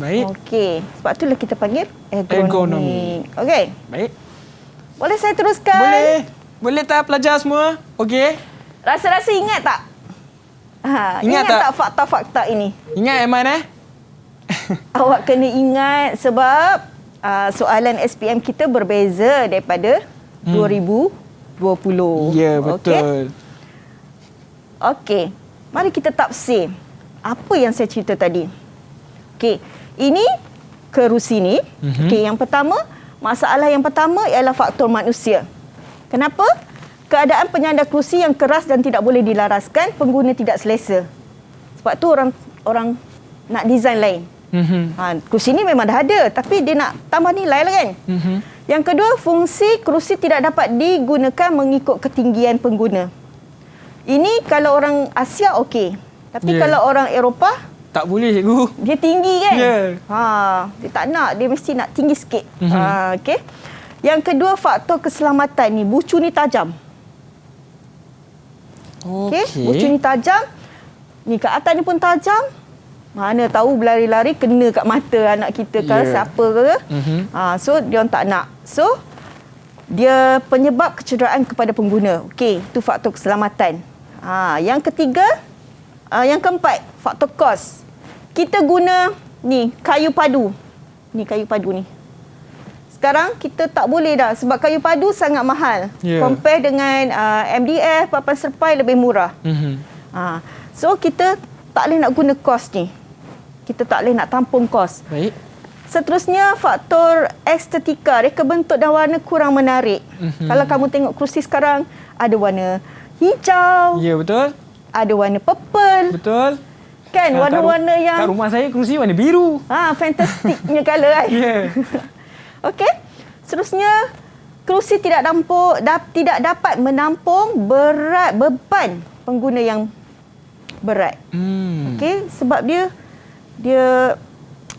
Baik. Okey, sebab itulah kita panggil ergonomik. Okey. Baik. Boleh saya teruskan? Boleh. Boleh tak pelajar semua? Okey. Rasa-rasa ingat tak? Ingat tak fakta-fakta ini? Ingat Aiman Awak kena ingat sebab soalan SPM kita berbeza daripada 2020. Ya, betul. Okey. Mari kita tafsir apa yang saya cerita tadi. Okey, ini kerusi ni. Okey, yang pertama, masalah yang pertama ialah faktor manusia. Kenapa? Keadaan penyandang kerusi yang keras dan tidak boleh dilaraskan, pengguna tidak selesa. Sebab tu orang nak design lain. Kerusi ni memang dah ada, tapi dia nak tambah nilai lah kan. Yang kedua, fungsi kerusi tidak dapat digunakan mengikut ketinggian pengguna. Ini kalau orang Asia okey. Tapi kalau orang Eropah, tak boleh cikgu. dia tinggi kan? Dia tak nak, dia mesti nak tinggi sikit. Okey. Yang kedua, faktor keselamatan ni, bucu ni tajam. Okey, bucu ni tajam. Ni kat atas ni pun tajam. Mana tahu berlari-lari kena kat mata anak kita ke siapa ke. So dia orang tak nak. So dia penyebab kecederaan kepada pengguna. Okey, itu faktor keselamatan. Yang ketiga, yang keempat, faktor kos. Kita guna ni kayu padu. Ni kayu padu ni. Sekarang kita tak boleh dah sebab kayu padu sangat mahal. Ya. Compare dengan MDF, papan serpai lebih murah. So kita tak boleh nak guna kos ni. Kita tak boleh nak tampung kos. Baik. Seterusnya, faktor estetika, reka bentuk dan warna kurang menarik. Kalau kamu tengok kerusi sekarang, ada warna hijau, Ya, betul. ada warna purple. Betul. Kan, warna-warna yang... Kat rumah saya kerusi warna biru. Fantastiknya colour kan. Ya. Okey. Seterusnya, kerusi tidak dapat menampung beban pengguna yang berat. Okey, sebab dia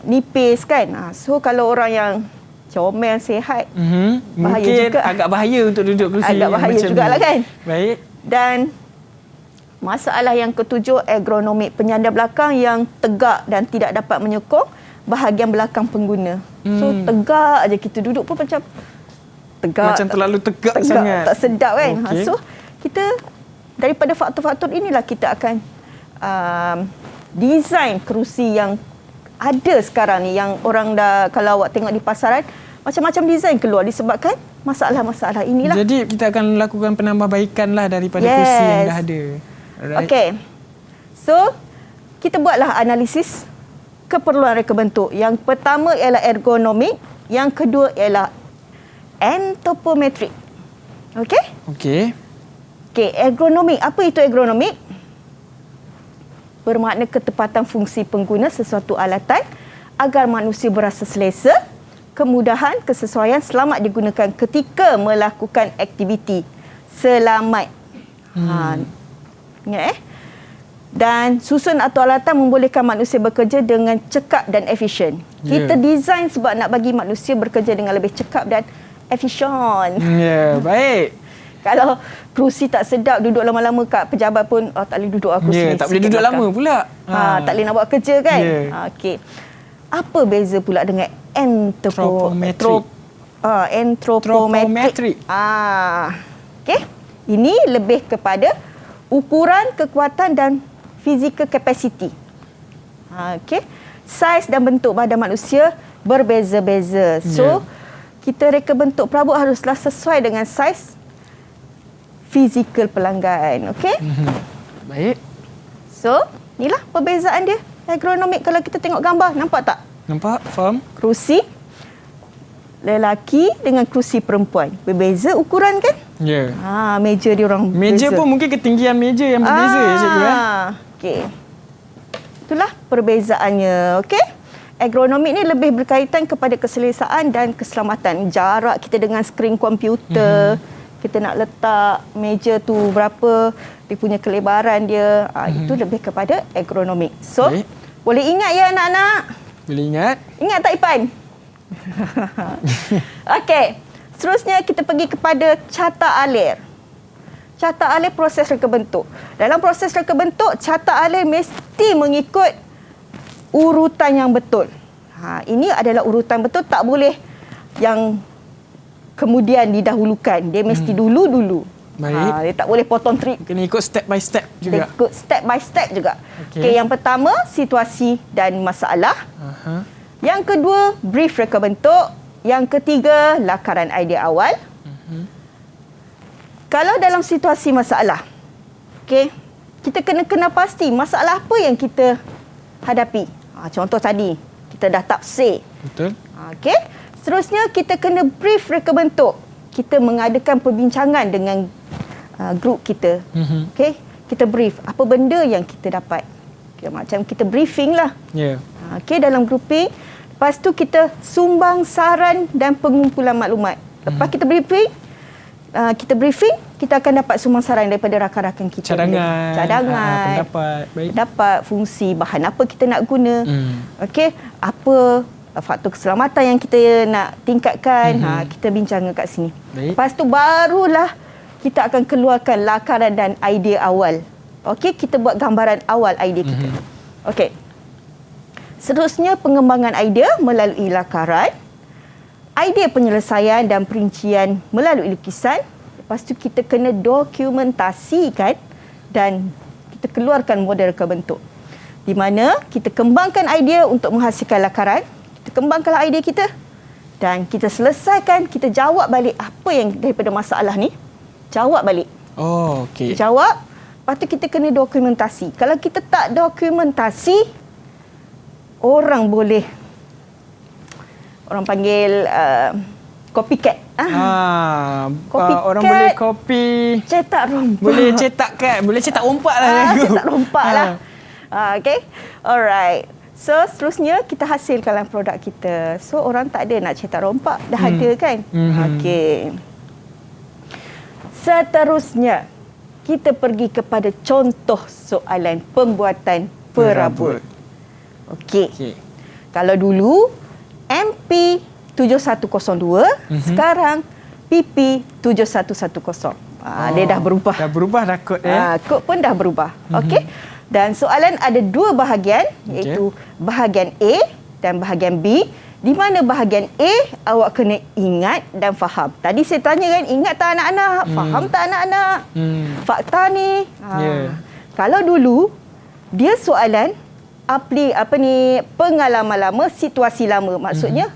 nipis kan. So kalau orang yang comel, sihat, bahaya Mungkin juga. agak bahaya untuk duduk kerusi. Agak bahaya jugalah kan. Baik. Dan masalah yang ketujuh, ergonomik, penyandang belakang yang tegak dan tidak dapat menyokong bahagian belakang pengguna. So tegak aja kita duduk pun macam tegak. Macam terlalu tegak sangat. Tak sedap kan. Okey. So kita daripada faktor-faktor inilah kita akan design kerusi yang ada sekarang ni, yang orang dah, kalau awak tengok di pasaran, macam-macam design keluar disebabkan masalah-masalah inilah. Jadi kita akan lakukan penambahbaikan lah daripada kerusi yang dah ada. Alright. Okey. So, kita buatlah analisis keperluan reka bentuk. Yang pertama ialah ergonomik, yang kedua ialah anthropometric. Okey? Okey. Okey, ergonomik. Apa itu ergonomik? Bermakna ketepatan fungsi pengguna sesuatu alatan agar manusia berasa selesa, kemudahan, kesesuaian, selamat digunakan ketika melakukan aktiviti. Selamat. Ingat Dan susun atau alatan membolehkan manusia bekerja dengan cekap dan efisien. Kita design sebab nak bagi manusia bekerja dengan lebih cekap dan efisien. Ya, baik. Kalau kerusi tak sedap, duduk lama-lama kat pejabat pun tak boleh duduk kerusi ni. Tak boleh duduk lama pula. Tak boleh nak buat kerja kan. Okey. Apa beza pula dengan anthropometric? Okey. Ini lebih kepada ukuran, kekuatan dan physical capacity. Okey. Saiz dan bentuk badan manusia berbeza-beza. So, kita reka bentuk perabot haruslah sesuai dengan saiz fizikal pelanggan. Okey? Baik. So, inilah perbezaan dia. Ergonomik, kalau kita tengok gambar, nampak tak? Nampak? Faham? Kerusi lelaki dengan kerusi perempuan. Berbeza ukuran kan? Ya. Meja dia orang Meja beza. pun mungkin ketinggian meja yang berbeza ya cikgu. Okey. Itulah perbezaannya. Okey? Ergonomik ni lebih berkaitan kepada keselesaan dan keselamatan. Jarak kita dengan skrin komputer. Kita nak letak meja tu berapa, dia punya kelebaran dia. Itu lebih kepada ergonomik. So, boleh ingat ya anak-anak? Boleh ingat? Ingat tak Ipan? Okey. Seterusnya kita pergi kepada carta alir. Carta alir proses reka bentuk. Dalam proses reka bentuk, carta alir mesti mengikut urutan yang betul. Ini adalah urutan betul, tak boleh yang kemudian didahulukan. Dia mesti dulu-dulu. Baik. Dia tak boleh potong trip. Kena ikut step by step juga. Ikut step by step juga. Okey, yang pertama, situasi dan masalah. Yang kedua, brief reka bentuk. Yang ketiga, lakaran idea awal. Kalau dalam situasi masalah, okey, kita kena kenal pasti masalah apa yang kita hadapi. Contoh tadi, kita dah tafsir. Betul. Okey. Seterusnya, kita kena brief reka bentuk. Kita mengadakan perbincangan dengan grup kita. Okey, kita brief apa benda yang kita dapat. Okay, macam kita briefing lah. Okey, dalam grouping. Lepas tu kita sumbang saran dan pengumpulan maklumat. Lepas kita briefing, kita akan dapat sumbang saran daripada rakan-rakan kita. Cadangan. Pendapat, fungsi, bahan apa kita nak guna. Okey, apa faktor keselamatan yang kita nak tingkatkan, kita bincang kat sini. Lepas tu barulah kita akan keluarkan lakaran dan idea awal. Okey, kita buat gambaran awal idea kita. Okey. Seterusnya pengembangan idea melalui lakaran, idea penyelesaian dan perincian melalui lukisan. Lepas tu kita kena dokumentasikan dan kita keluarkan model reka bentuk. Di mana kita kembangkan idea untuk menghasilkan lakaran. Kita kembangkanlah idea kita. Dan kita selesaikan, kita jawab balik apa yang daripada masalah ni. Jawab balik. Oh, okey. Jawab, lepas tu kita kena dokumentasi. Kalau kita tak dokumentasi, orang panggil copycat. Orang boleh copy. Cetak rompak. Boleh cetak rompak lah. Cetak rompak lah. Okay. Alright. So, seterusnya kita hasilkanlah produk kita. So, orang tak ada nak cetak rompak. Dah ada kan? Okay. Seterusnya, kita pergi kepada contoh soalan pembuatan perabot. Okey. Kalau dulu MP 7102, sekarang PP 7110. Dia dah berubah. Dah berubah dah kod kod pun dah berubah. Okey. Dan soalan ada dua bahagian, iaitu bahagian A dan bahagian B. Di mana bahagian A awak kena ingat dan faham. Tadi saya tanya kan, ingat tak anak-anak? Faham tak anak-anak? Fakta ni. Kalau dulu dia soalan pengalaman lama, situasi lama. Maksudnya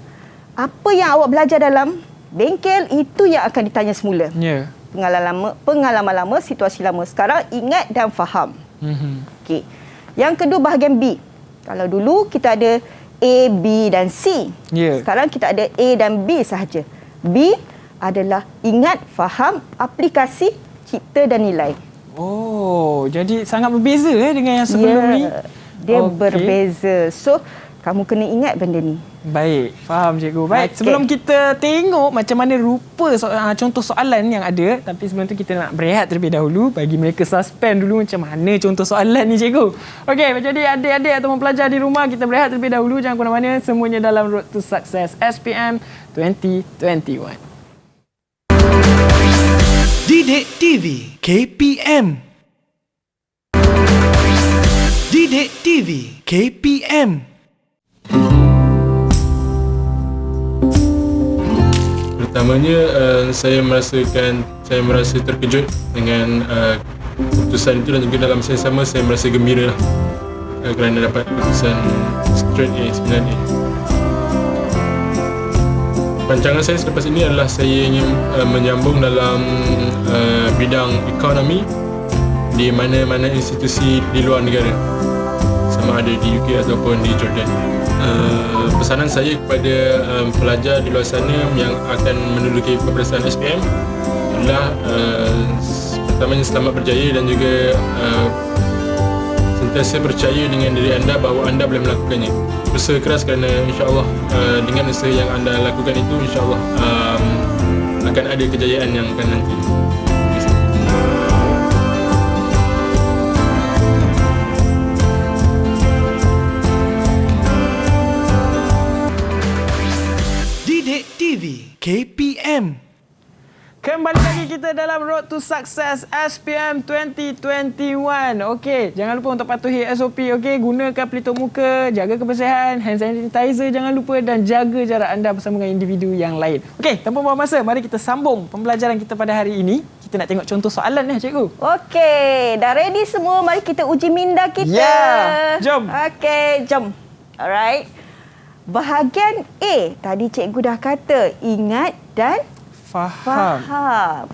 apa yang awak belajar dalam bengkel itu yang akan ditanya semula. Pengalaman lama, situasi lama. Sekarang ingat dan faham. Okey. Yang kedua bahagian B. Kalau dulu kita ada A, B dan C. Sekarang kita ada A dan B sahaja. B adalah ingat, faham, aplikasi, cipta dan nilai. Oh, jadi sangat berbeza dengan yang sebelum ni. Dia berbeza. So, kamu kena ingat benda ni. Baik, faham cikgu. Baik, sebelum kita tengok macam mana rupa contoh soalan yang ada, tapi sebelum tu kita nak berehat terlebih dahulu bagi mereka suspend dulu macam mana contoh soalan ni cikgu. Okey, jadi adik-adik atau pelajar di rumah, kita berehat terlebih dahulu. Jangan ke mana-mana, semuanya dalam Road to Success SPM 2021. Didik TV KPM. Didik TV KPM. Pertamanya saya merasa terkejut dengan keputusan itu, dan juga dalam masa yang sama saya merasa gembira lah kerana dapat keputusan straight A, 9A. Rancangan saya selepas ini adalah saya ingin menyambung dalam bidang ekonomi di mana-mana institusi di luar negara, sama ada di UK ataupun di Jordan. Pesanan saya kepada pelajar di luar sana yang akan menduduki peperiksaan SPM adalah pertamanya selamat berjaya, dan juga sentiasa percaya dengan diri anda bahawa anda boleh melakukannya. Usaha keras, kerana insya-Allah dengan usaha yang anda lakukan itu, insya-Allah akan ada kejayaan yang akan nanti. TV KPM. Kembali lagi kita dalam Road to Success SPM 2021. Okey, jangan lupa untuk patuhi SOP. Okey, gunakan pelitup muka, jaga kebersihan, hand sanitizer jangan lupa, dan jaga jarak anda bersama dengan individu yang lain. Okey, tanpa buang masa, mari kita sambung pembelajaran kita pada hari ini. Kita nak tengok contoh soalan ni, cikgu. Okey, dah ready semua? Mari kita uji minda kita. Ya, jom. Okey, jom. Alright. Bahagian A, tadi cikgu dah kata ingat dan faham.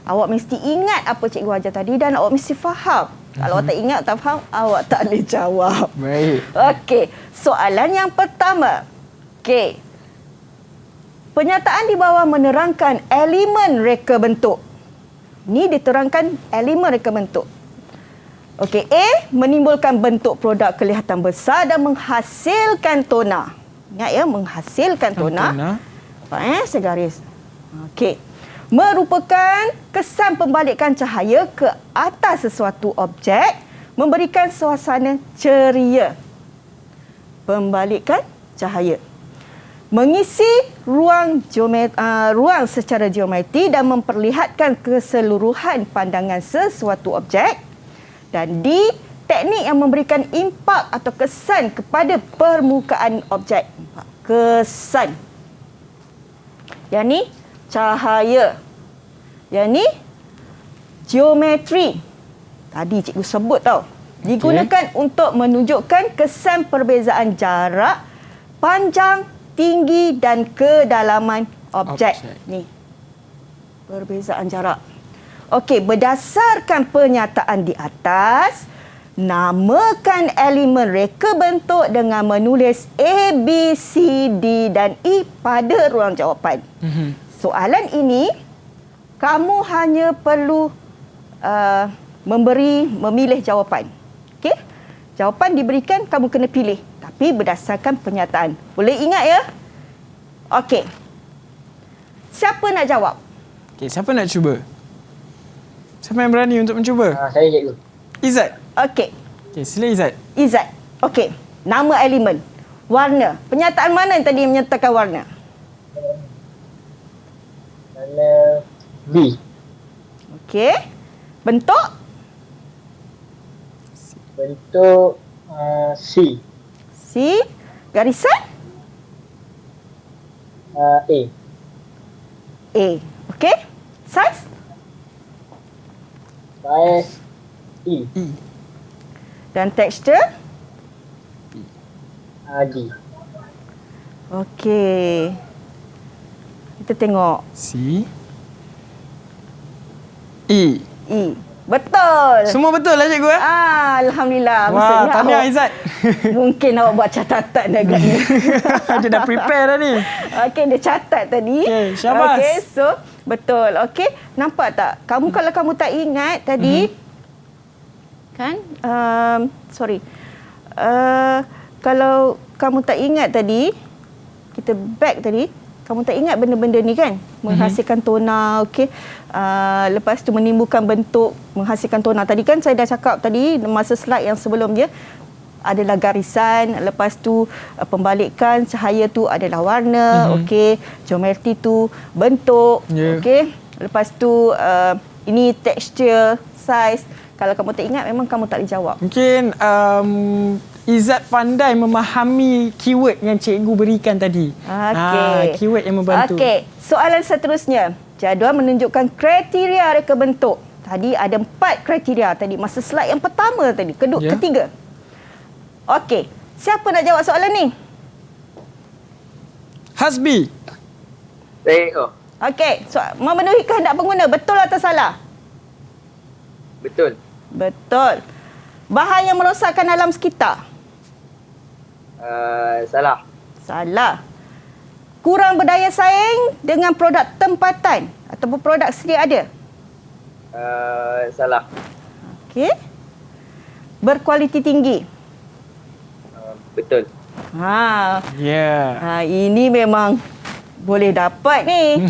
Awak mesti ingat apa cikgu ajar tadi, dan awak mesti faham. Kalau awak tak ingat, tak faham, awak tak boleh jawab. Baik. Okey, soalan yang pertama. Okey. Penyataan di bawah menerangkan elemen reka bentuk. Ni diterangkan elemen reka bentuk. Okey, A menimbulkan bentuk produk kelihatan besar dan menghasilkan tona. Ingat ya, menghasilkan tona. Segaris. Okey. Merupakan kesan pembalikan cahaya ke atas sesuatu objek, memberikan suasana ceria. Pembalikan cahaya. Mengisi ruang secara geometri dan memperlihatkan keseluruhan pandangan sesuatu objek. Dan D, teknik yang memberikan impak atau kesan kepada permukaan objek. Kesan. Yang ni cahaya. Yang ni geometri. Tadi cikgu sebut tau. Digunakan untuk menunjukkan kesan perbezaan jarak, panjang, tinggi dan kedalaman objek. Objek. Ni. Perbezaan jarak. Okey, berdasarkan pernyataan di atas, namakan elemen reka bentuk dengan menulis A, B, C, D dan E pada ruang jawapan. Soalan ini, kamu hanya perlu memilih jawapan. Okey? Jawapan diberikan, kamu kena pilih. Tapi berdasarkan pernyataan. Boleh ingat ya? Okey. Siapa nak jawab? Okey, siapa nak cuba? Siapa yang berani untuk mencuba? Saya cikgu. Izzat. Okey. Okey, sila Izzat. Izzat. Okey. Nama elemen. Warna. Pernyataan mana yang tadi menyertakan warna? Warna B. Okey. Bentuk? Bentuk C. C. Garisan? A. A. Okey. Saiz? Saiz E. Dan tekstur? D. Okey. Kita tengok. C. E. E. Betul. Semua betul lah cikgu eh? Alhamdulillah. Wah, Maksudnya tahniah awak- Izzat. Mungkin awak buat catatan agaknya. Dia dah prepare dah ni. Okey, dia catat tadi. Okey, syabas. Okey, so betul. Okey, nampak tak? Kalau kamu tak ingat tadi, kan? Kalau kamu tak ingat tadi, kita back tadi, kamu tak ingat benda-benda ni kan? Menghasilkan tona, okey. Lepas tu menimbulkan bentuk, menghasilkan tona. Tadi kan saya dah cakap tadi, masa slide yang sebelum dia, adalah garisan, lepas tu pembalikan cahaya tu adalah warna, okey. Geometri tu bentuk, okey. Lepas tu ini tekstur, saiz. Kalau kamu tak ingat, memang kamu tak boleh jawab. Mungkin Izzat pandai memahami keyword yang cikgu berikan tadi. Okey. Keyword yang membantu. Okey, soalan seterusnya. Jadual menunjukkan kriteria reka bentuk. Tadi ada 4 kriteria tadi masa slide yang pertama tadi, ketiga. Okey, siapa nak jawab soalan ni? Hasbi. Saya Okey, memenuhi kehendak pengguna, betul atau salah? Betul. Betul. Bahan yang merosakkan alam sekitar. Salah. Salah. Kurang berdaya saing dengan produk tempatan ataupun produk sedia ada. Salah. Okey. Berkualiti tinggi. Betul. Ini memang boleh dapat ni.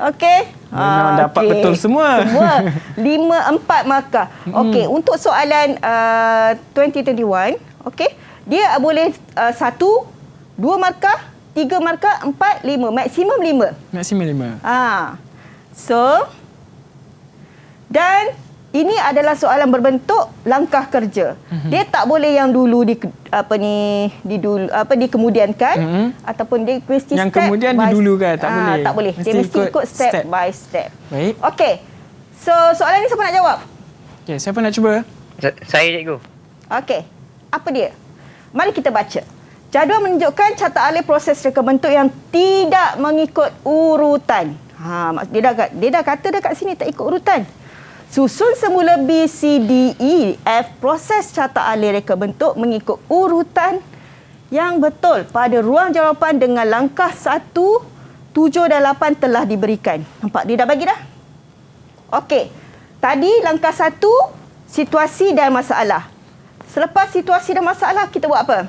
Okey. Memang dapat betul semua. Semua. 5-4 markah. Okey, untuk soalan 2021, okey, dia boleh 1, 2 markah, 3 markah, 4, 5. Maksimum 5. Maksimum 5. So, dan ini adalah soalan berbentuk langkah kerja. Dia tak boleh yang dulu dikemudiankan ataupun dia mesti yang step kemudian by didulukan, tak boleh. Tak boleh. Dia mesti ikut step by step. Baik. Okey. So, soalan ni siapa nak jawab? Okey, siapa nak cuba? Saya cikgu. Okey. Apa dia? Mari kita baca. Jadual menunjukkan carta alih proses reka bentuk yang tidak mengikut urutan. Dia dah kata dekat sini tak ikut urutan. Susun semula B, C, D, E, F proses carta alih reka bentuk mengikut urutan yang betul pada ruang jawapan dengan langkah 1, 7 dan 8 telah diberikan. Nampak? Dia dah bagi dah? Okey. Tadi langkah 1, situasi dan masalah. Selepas situasi dan masalah, kita buat apa?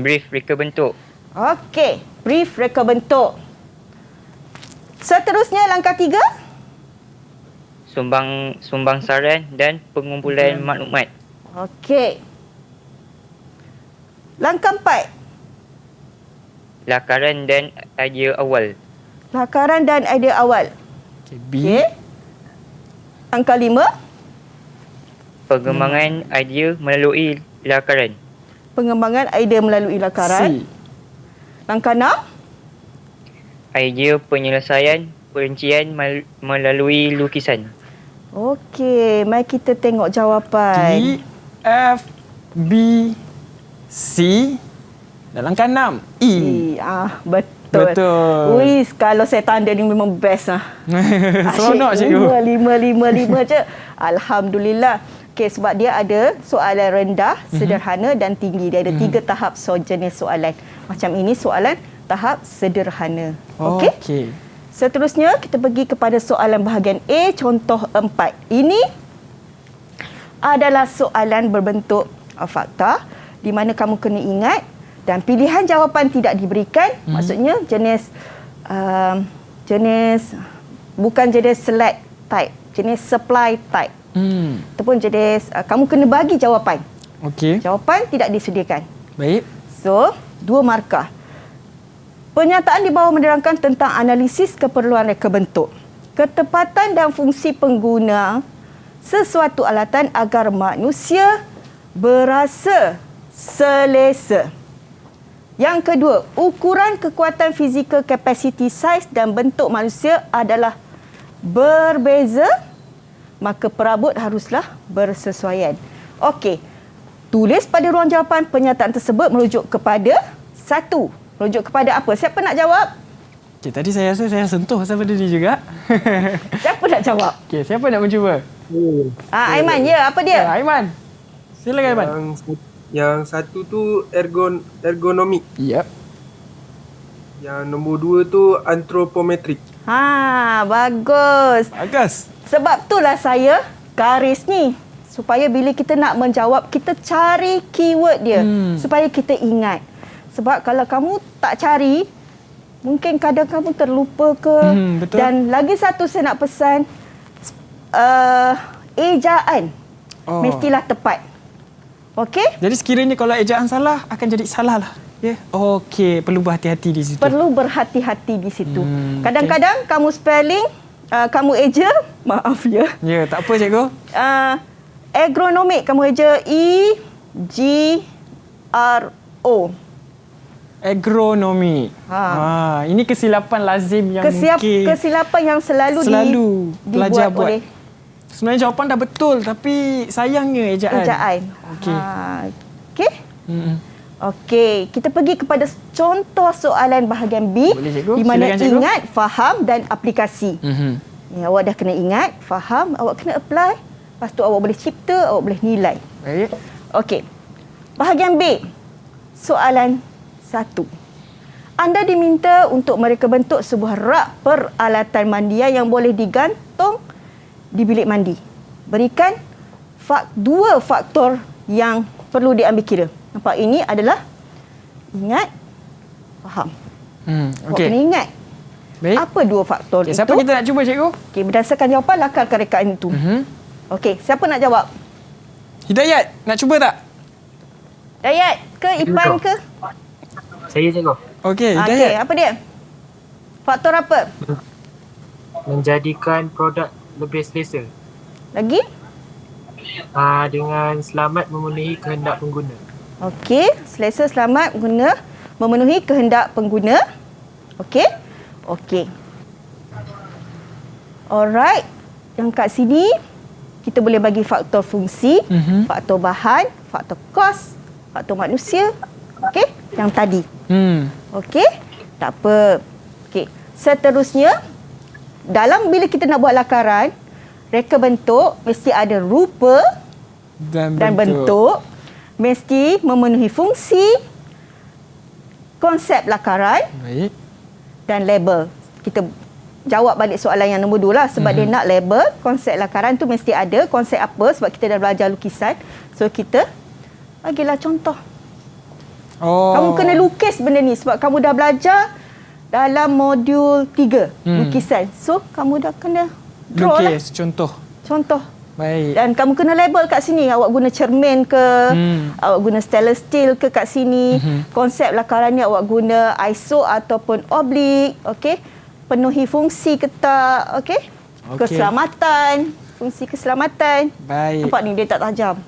Brief reka bentuk. Okey. Brief reka bentuk. Seterusnya langkah 3. Sumbang saran dan pengumpulan maklumat. Okey. Langkah 4. Lakaran dan idea awal. Lakaran dan idea awal. Okey, B. Okey. Langkah 5. Pengembangan idea melalui lakaran. Pengembangan idea melalui lakaran. C. Langkah 6. Idea penyelesaian perincian melalui lukisan. Okey, mari kita tengok jawapan. D, F, B, C, Dalam keenam, E. Betul. Betul. Wis, kalau saya tanda ni memang best lah. Seronok cikgu. 5 je. Alhamdulillah. Okey, sebab dia ada soalan rendah, sederhana dan tinggi. Dia ada 3 tahap jenis soalan. Macam ini soalan tahap sederhana. Okey? Okey. Seterusnya, kita pergi kepada soalan bahagian A, contoh 4. Ini adalah soalan berbentuk fakta di mana kamu kena ingat dan pilihan jawapan tidak diberikan. Maksudnya jenis bukan jenis select type, jenis supply type. Ataupun jenis kamu kena bagi jawapan. Okey. Jawapan tidak disediakan. Baik. So, 2 markah. Pernyataan di bawah menerangkan tentang analisis keperluan reka bentuk, ketepatan dan fungsi pengguna sesuatu alatan agar manusia berasa selesa. Yang kedua, ukuran kekuatan fizikal, capacity, size dan bentuk manusia adalah berbeza, maka perabot haruslah bersesuaian. Okey. Tulis pada ruang jawapan pernyataan tersebut merujuk kepada 1. Merujuk kepada apa? Siapa nak jawab? Okey, tadi saya rasa saya sentuh pasal benda ni juga. Siapa nak jawab? Okey, siapa nak mencuba? Aiman, ya, apa dia? Aiman. Silakan Aiman. Yang satu tu ergonomik. Yep. Yang nombor 2 tu antropometrik. Bagus. Bagus. Sebab itulah saya garis ni. Supaya bila kita nak menjawab, kita cari keyword dia. Supaya kita ingat. Sebab kalau kamu tak cari, mungkin kadang kamu terlupa ke. Betul. Dan lagi satu saya nak pesan, ejaan mestilah tepat. Okey? Jadi sekiranya kalau ejaan salah, akan jadi salah lah. Ya. Okey, perlu berhati-hati di situ. Perlu berhati-hati di situ. Kadang-kadang kamu spelling, kamu eja, maaf ya. Ya, tak apa cikgu. Agronomik, kamu eja E-G-R-O. Agronomi. Ini kesilapan lazim yang mungkin kesilapan yang selalu pelajar buat. Oleh sebenarnya jawapan dah betul tapi sayangnya ejaan. Okey. Okey. Okey, kita pergi kepada contoh soalan bahagian B. Boleh, cikgu. Di mana Silakan, cikgu. ingat, faham dan aplikasi. Ya, awak dah kena ingat, faham, awak kena apply. Lepas tu awak boleh cipta, awak boleh nilai. Baik. Okey. Bahagian B. Soalan 1. Anda diminta untuk mereka bentuk sebuah rak peralatan mandian yang boleh digantung di bilik mandi. Berikan 2 faktor yang perlu diambil kira. Nampak, ini adalah ingat, faham. Awak Okey. kena ingat. Baik. Apa 2 faktor itu? Siapa kita nak cuba cikgu? Okey, berdasarkan jawapan lakarkan rekaan itu. Okey, siapa nak jawab? Hidayat, nak cuba tak? Dayat ke Ipan ke? Saya cikgu. Okey, Okey, Hidayat. apa dia? Faktor apa? Menjadikan produk lebih selesa. Lagi? Dengan selamat memenuhi kehendak pengguna. Okey, selesa, selamat memenuhi kehendak pengguna. Okey? Okey. Alright. Yang kat sini kita boleh bagi faktor fungsi, faktor bahan, faktor kos, faktor manusia. Okey? Yang tadi. Okey? Tak apa. Okey. Seterusnya, bila kita nak buat lakaran, reka bentuk mesti ada rupa dan bentuk. Mesti memenuhi fungsi, konsep lakaran. Baik. Dan label. Kita jawab balik soalan yang nombor 2 lah. Sebab dia nak label, konsep lakaran tu mesti ada. Konsep apa? Sebab kita dah belajar lukisan. So, kita bagilah contoh. Kamu kena lukis benda ni. Sebab kamu dah belajar dalam modul 3, lukisan. So, kamu dah kena draw lukis, contoh. Baik. Dan kamu kena label kat sini. Awak guna cermin ke, awak guna stainless steel ke kat sini. Konsep lakarannya awak guna ISO ataupun oblik. Okey. Penuhi fungsi ke tak. Okey. Keselamatan. Fungsi keselamatan. Baik. Nampak ni dia tak tajam.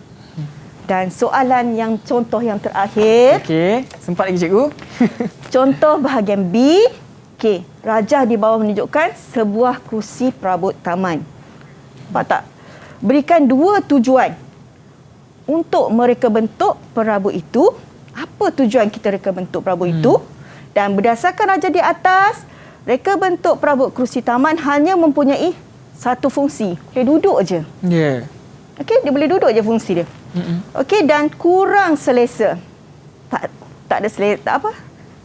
Dan soalan yang contoh yang terakhir. Okey. Sempat lagi cikgu. Contoh bahagian B. Okey. Rajah di bawah menunjukkan sebuah kursi perabot taman. Nampak tak? Berikan 2 tujuan untuk mereka bentuk perabot itu. apa tujuan kita reka bentuk perabot itu. Dan berdasarkan raja di atas, reka bentuk perabot kerusi taman hanya mempunyai satu fungsi. Dia duduk je. Ya. Okey, dia boleh duduk je fungsi dia. Okey, dan kurang selesa. Tak ada selesa, tak apa?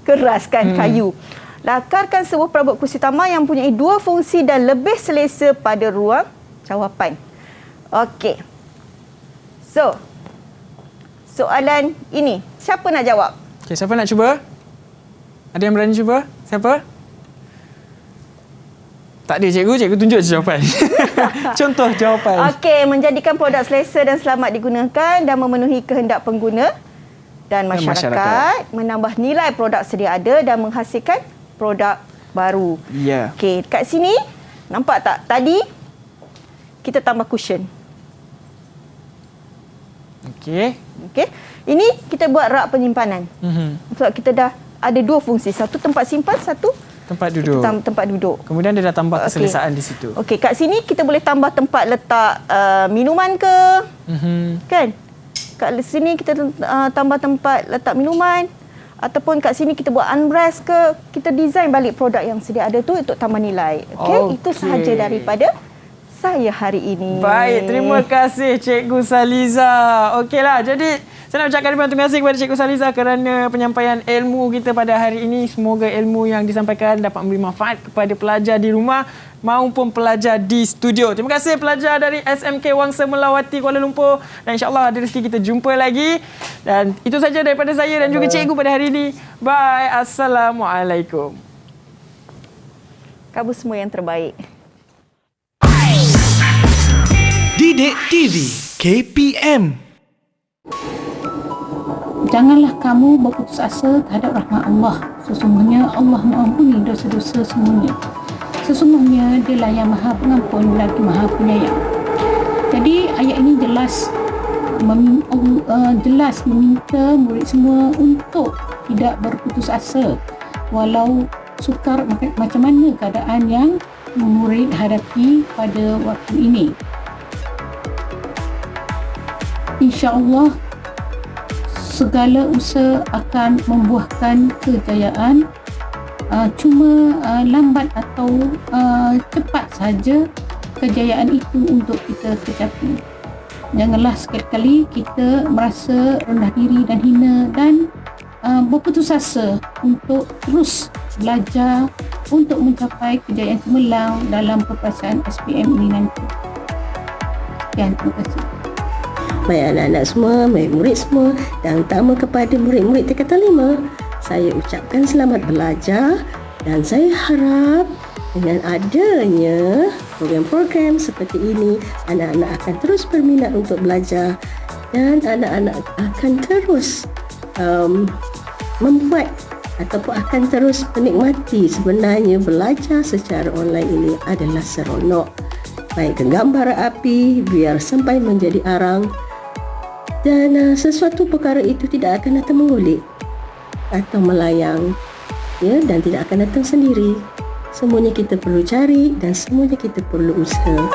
Keraskan kayu. Lakarkan sebuah perabot kerusi taman yang mempunyai dua fungsi dan lebih selesa pada ruang jawapan. Okey. So, soalan ini, siapa nak jawab? Okay, siapa nak cuba? Ada yang berani cuba? Siapa? Tak ada cikgu, cikgu tunjuk je jawapan. Contoh jawapan. Okey, menjadikan produk selesa dan selamat digunakan dan memenuhi kehendak pengguna dan masyarakat, menambah nilai produk sedia ada dan menghasilkan produk baru. Ya. Okey, kat sini nampak tak? Tadi kita tambah cushion. Okey. Okey. Ini kita buat rak penyimpanan. Sebab kita dah ada dua fungsi. Satu tempat simpan, satu Tempat duduk. tempat duduk. Kemudian dia dah tambah keselesaan di situ. Okey, kat sini kita boleh tambah tempat letak minuman ke. Kan? Kat sini kita tambah tempat letak minuman. Ataupun kat sini kita buat unrest ke. Kita design balik produk yang sedia ada tu untuk tambah nilai. Okey, itu sahaja daripada saya hari ini. Baik, terima kasih Cikgu Saliza. Okeylah, jadi saya nak ucapkan terima kasih kepada Cikgu Saliza kerana penyampaian ilmu kita pada hari ini. Semoga ilmu yang disampaikan dapat memberi manfaat kepada pelajar di rumah maupun pelajar di studio. Terima kasih pelajar dari SMK Wangsa Melawati Kuala Lumpur. Dan insyaAllah ada rezeki kita jumpa lagi. Dan itu saja daripada saya dan juga cikgu pada hari ini. Bye. Assalamualaikum. Kamu semua yang terbaik. Didik TV KPM. Janganlah kamu berputus asa terhadap rahmat Allah. Sesungguhnya Allah mengampuni dosa-dosa semuanya. Sesungguhnya Dialah yang Maha Pengampun lagi Maha Penyayang. Jadi ayat ini jelas meminta murid semua untuk tidak berputus asa walau sukar macam mana keadaan yang murid hadapi pada waktu ini. InsyaAllah segala usaha akan membuahkan kejayaan. Cuma lambat atau cepat saja kejayaan itu untuk kita kecapi. Janganlah sekali-kali kita merasa rendah diri dan hina dan berputus asa untuk terus belajar untuk mencapai kejayaan cemerlang dalam perpasaran SPM ini nanti. Sekian, terima kasih. Baik anak-anak semua, baik murid semua dan utama kepada murid-murid tingkatan 5, saya ucapkan selamat belajar dan saya harap dengan adanya program-program seperti ini, anak-anak akan terus berminat untuk belajar dan anak-anak akan terus membuat ataupun akan terus menikmati sebenarnya belajar secara online ini adalah seronok. Baik genggam bara api biar sampai menjadi arang. Dan sesuatu perkara itu tidak akan datang mengulik atau melayang, ya, dan tidak akan datang sendiri. Semuanya kita perlu cari dan semuanya kita perlu usaha.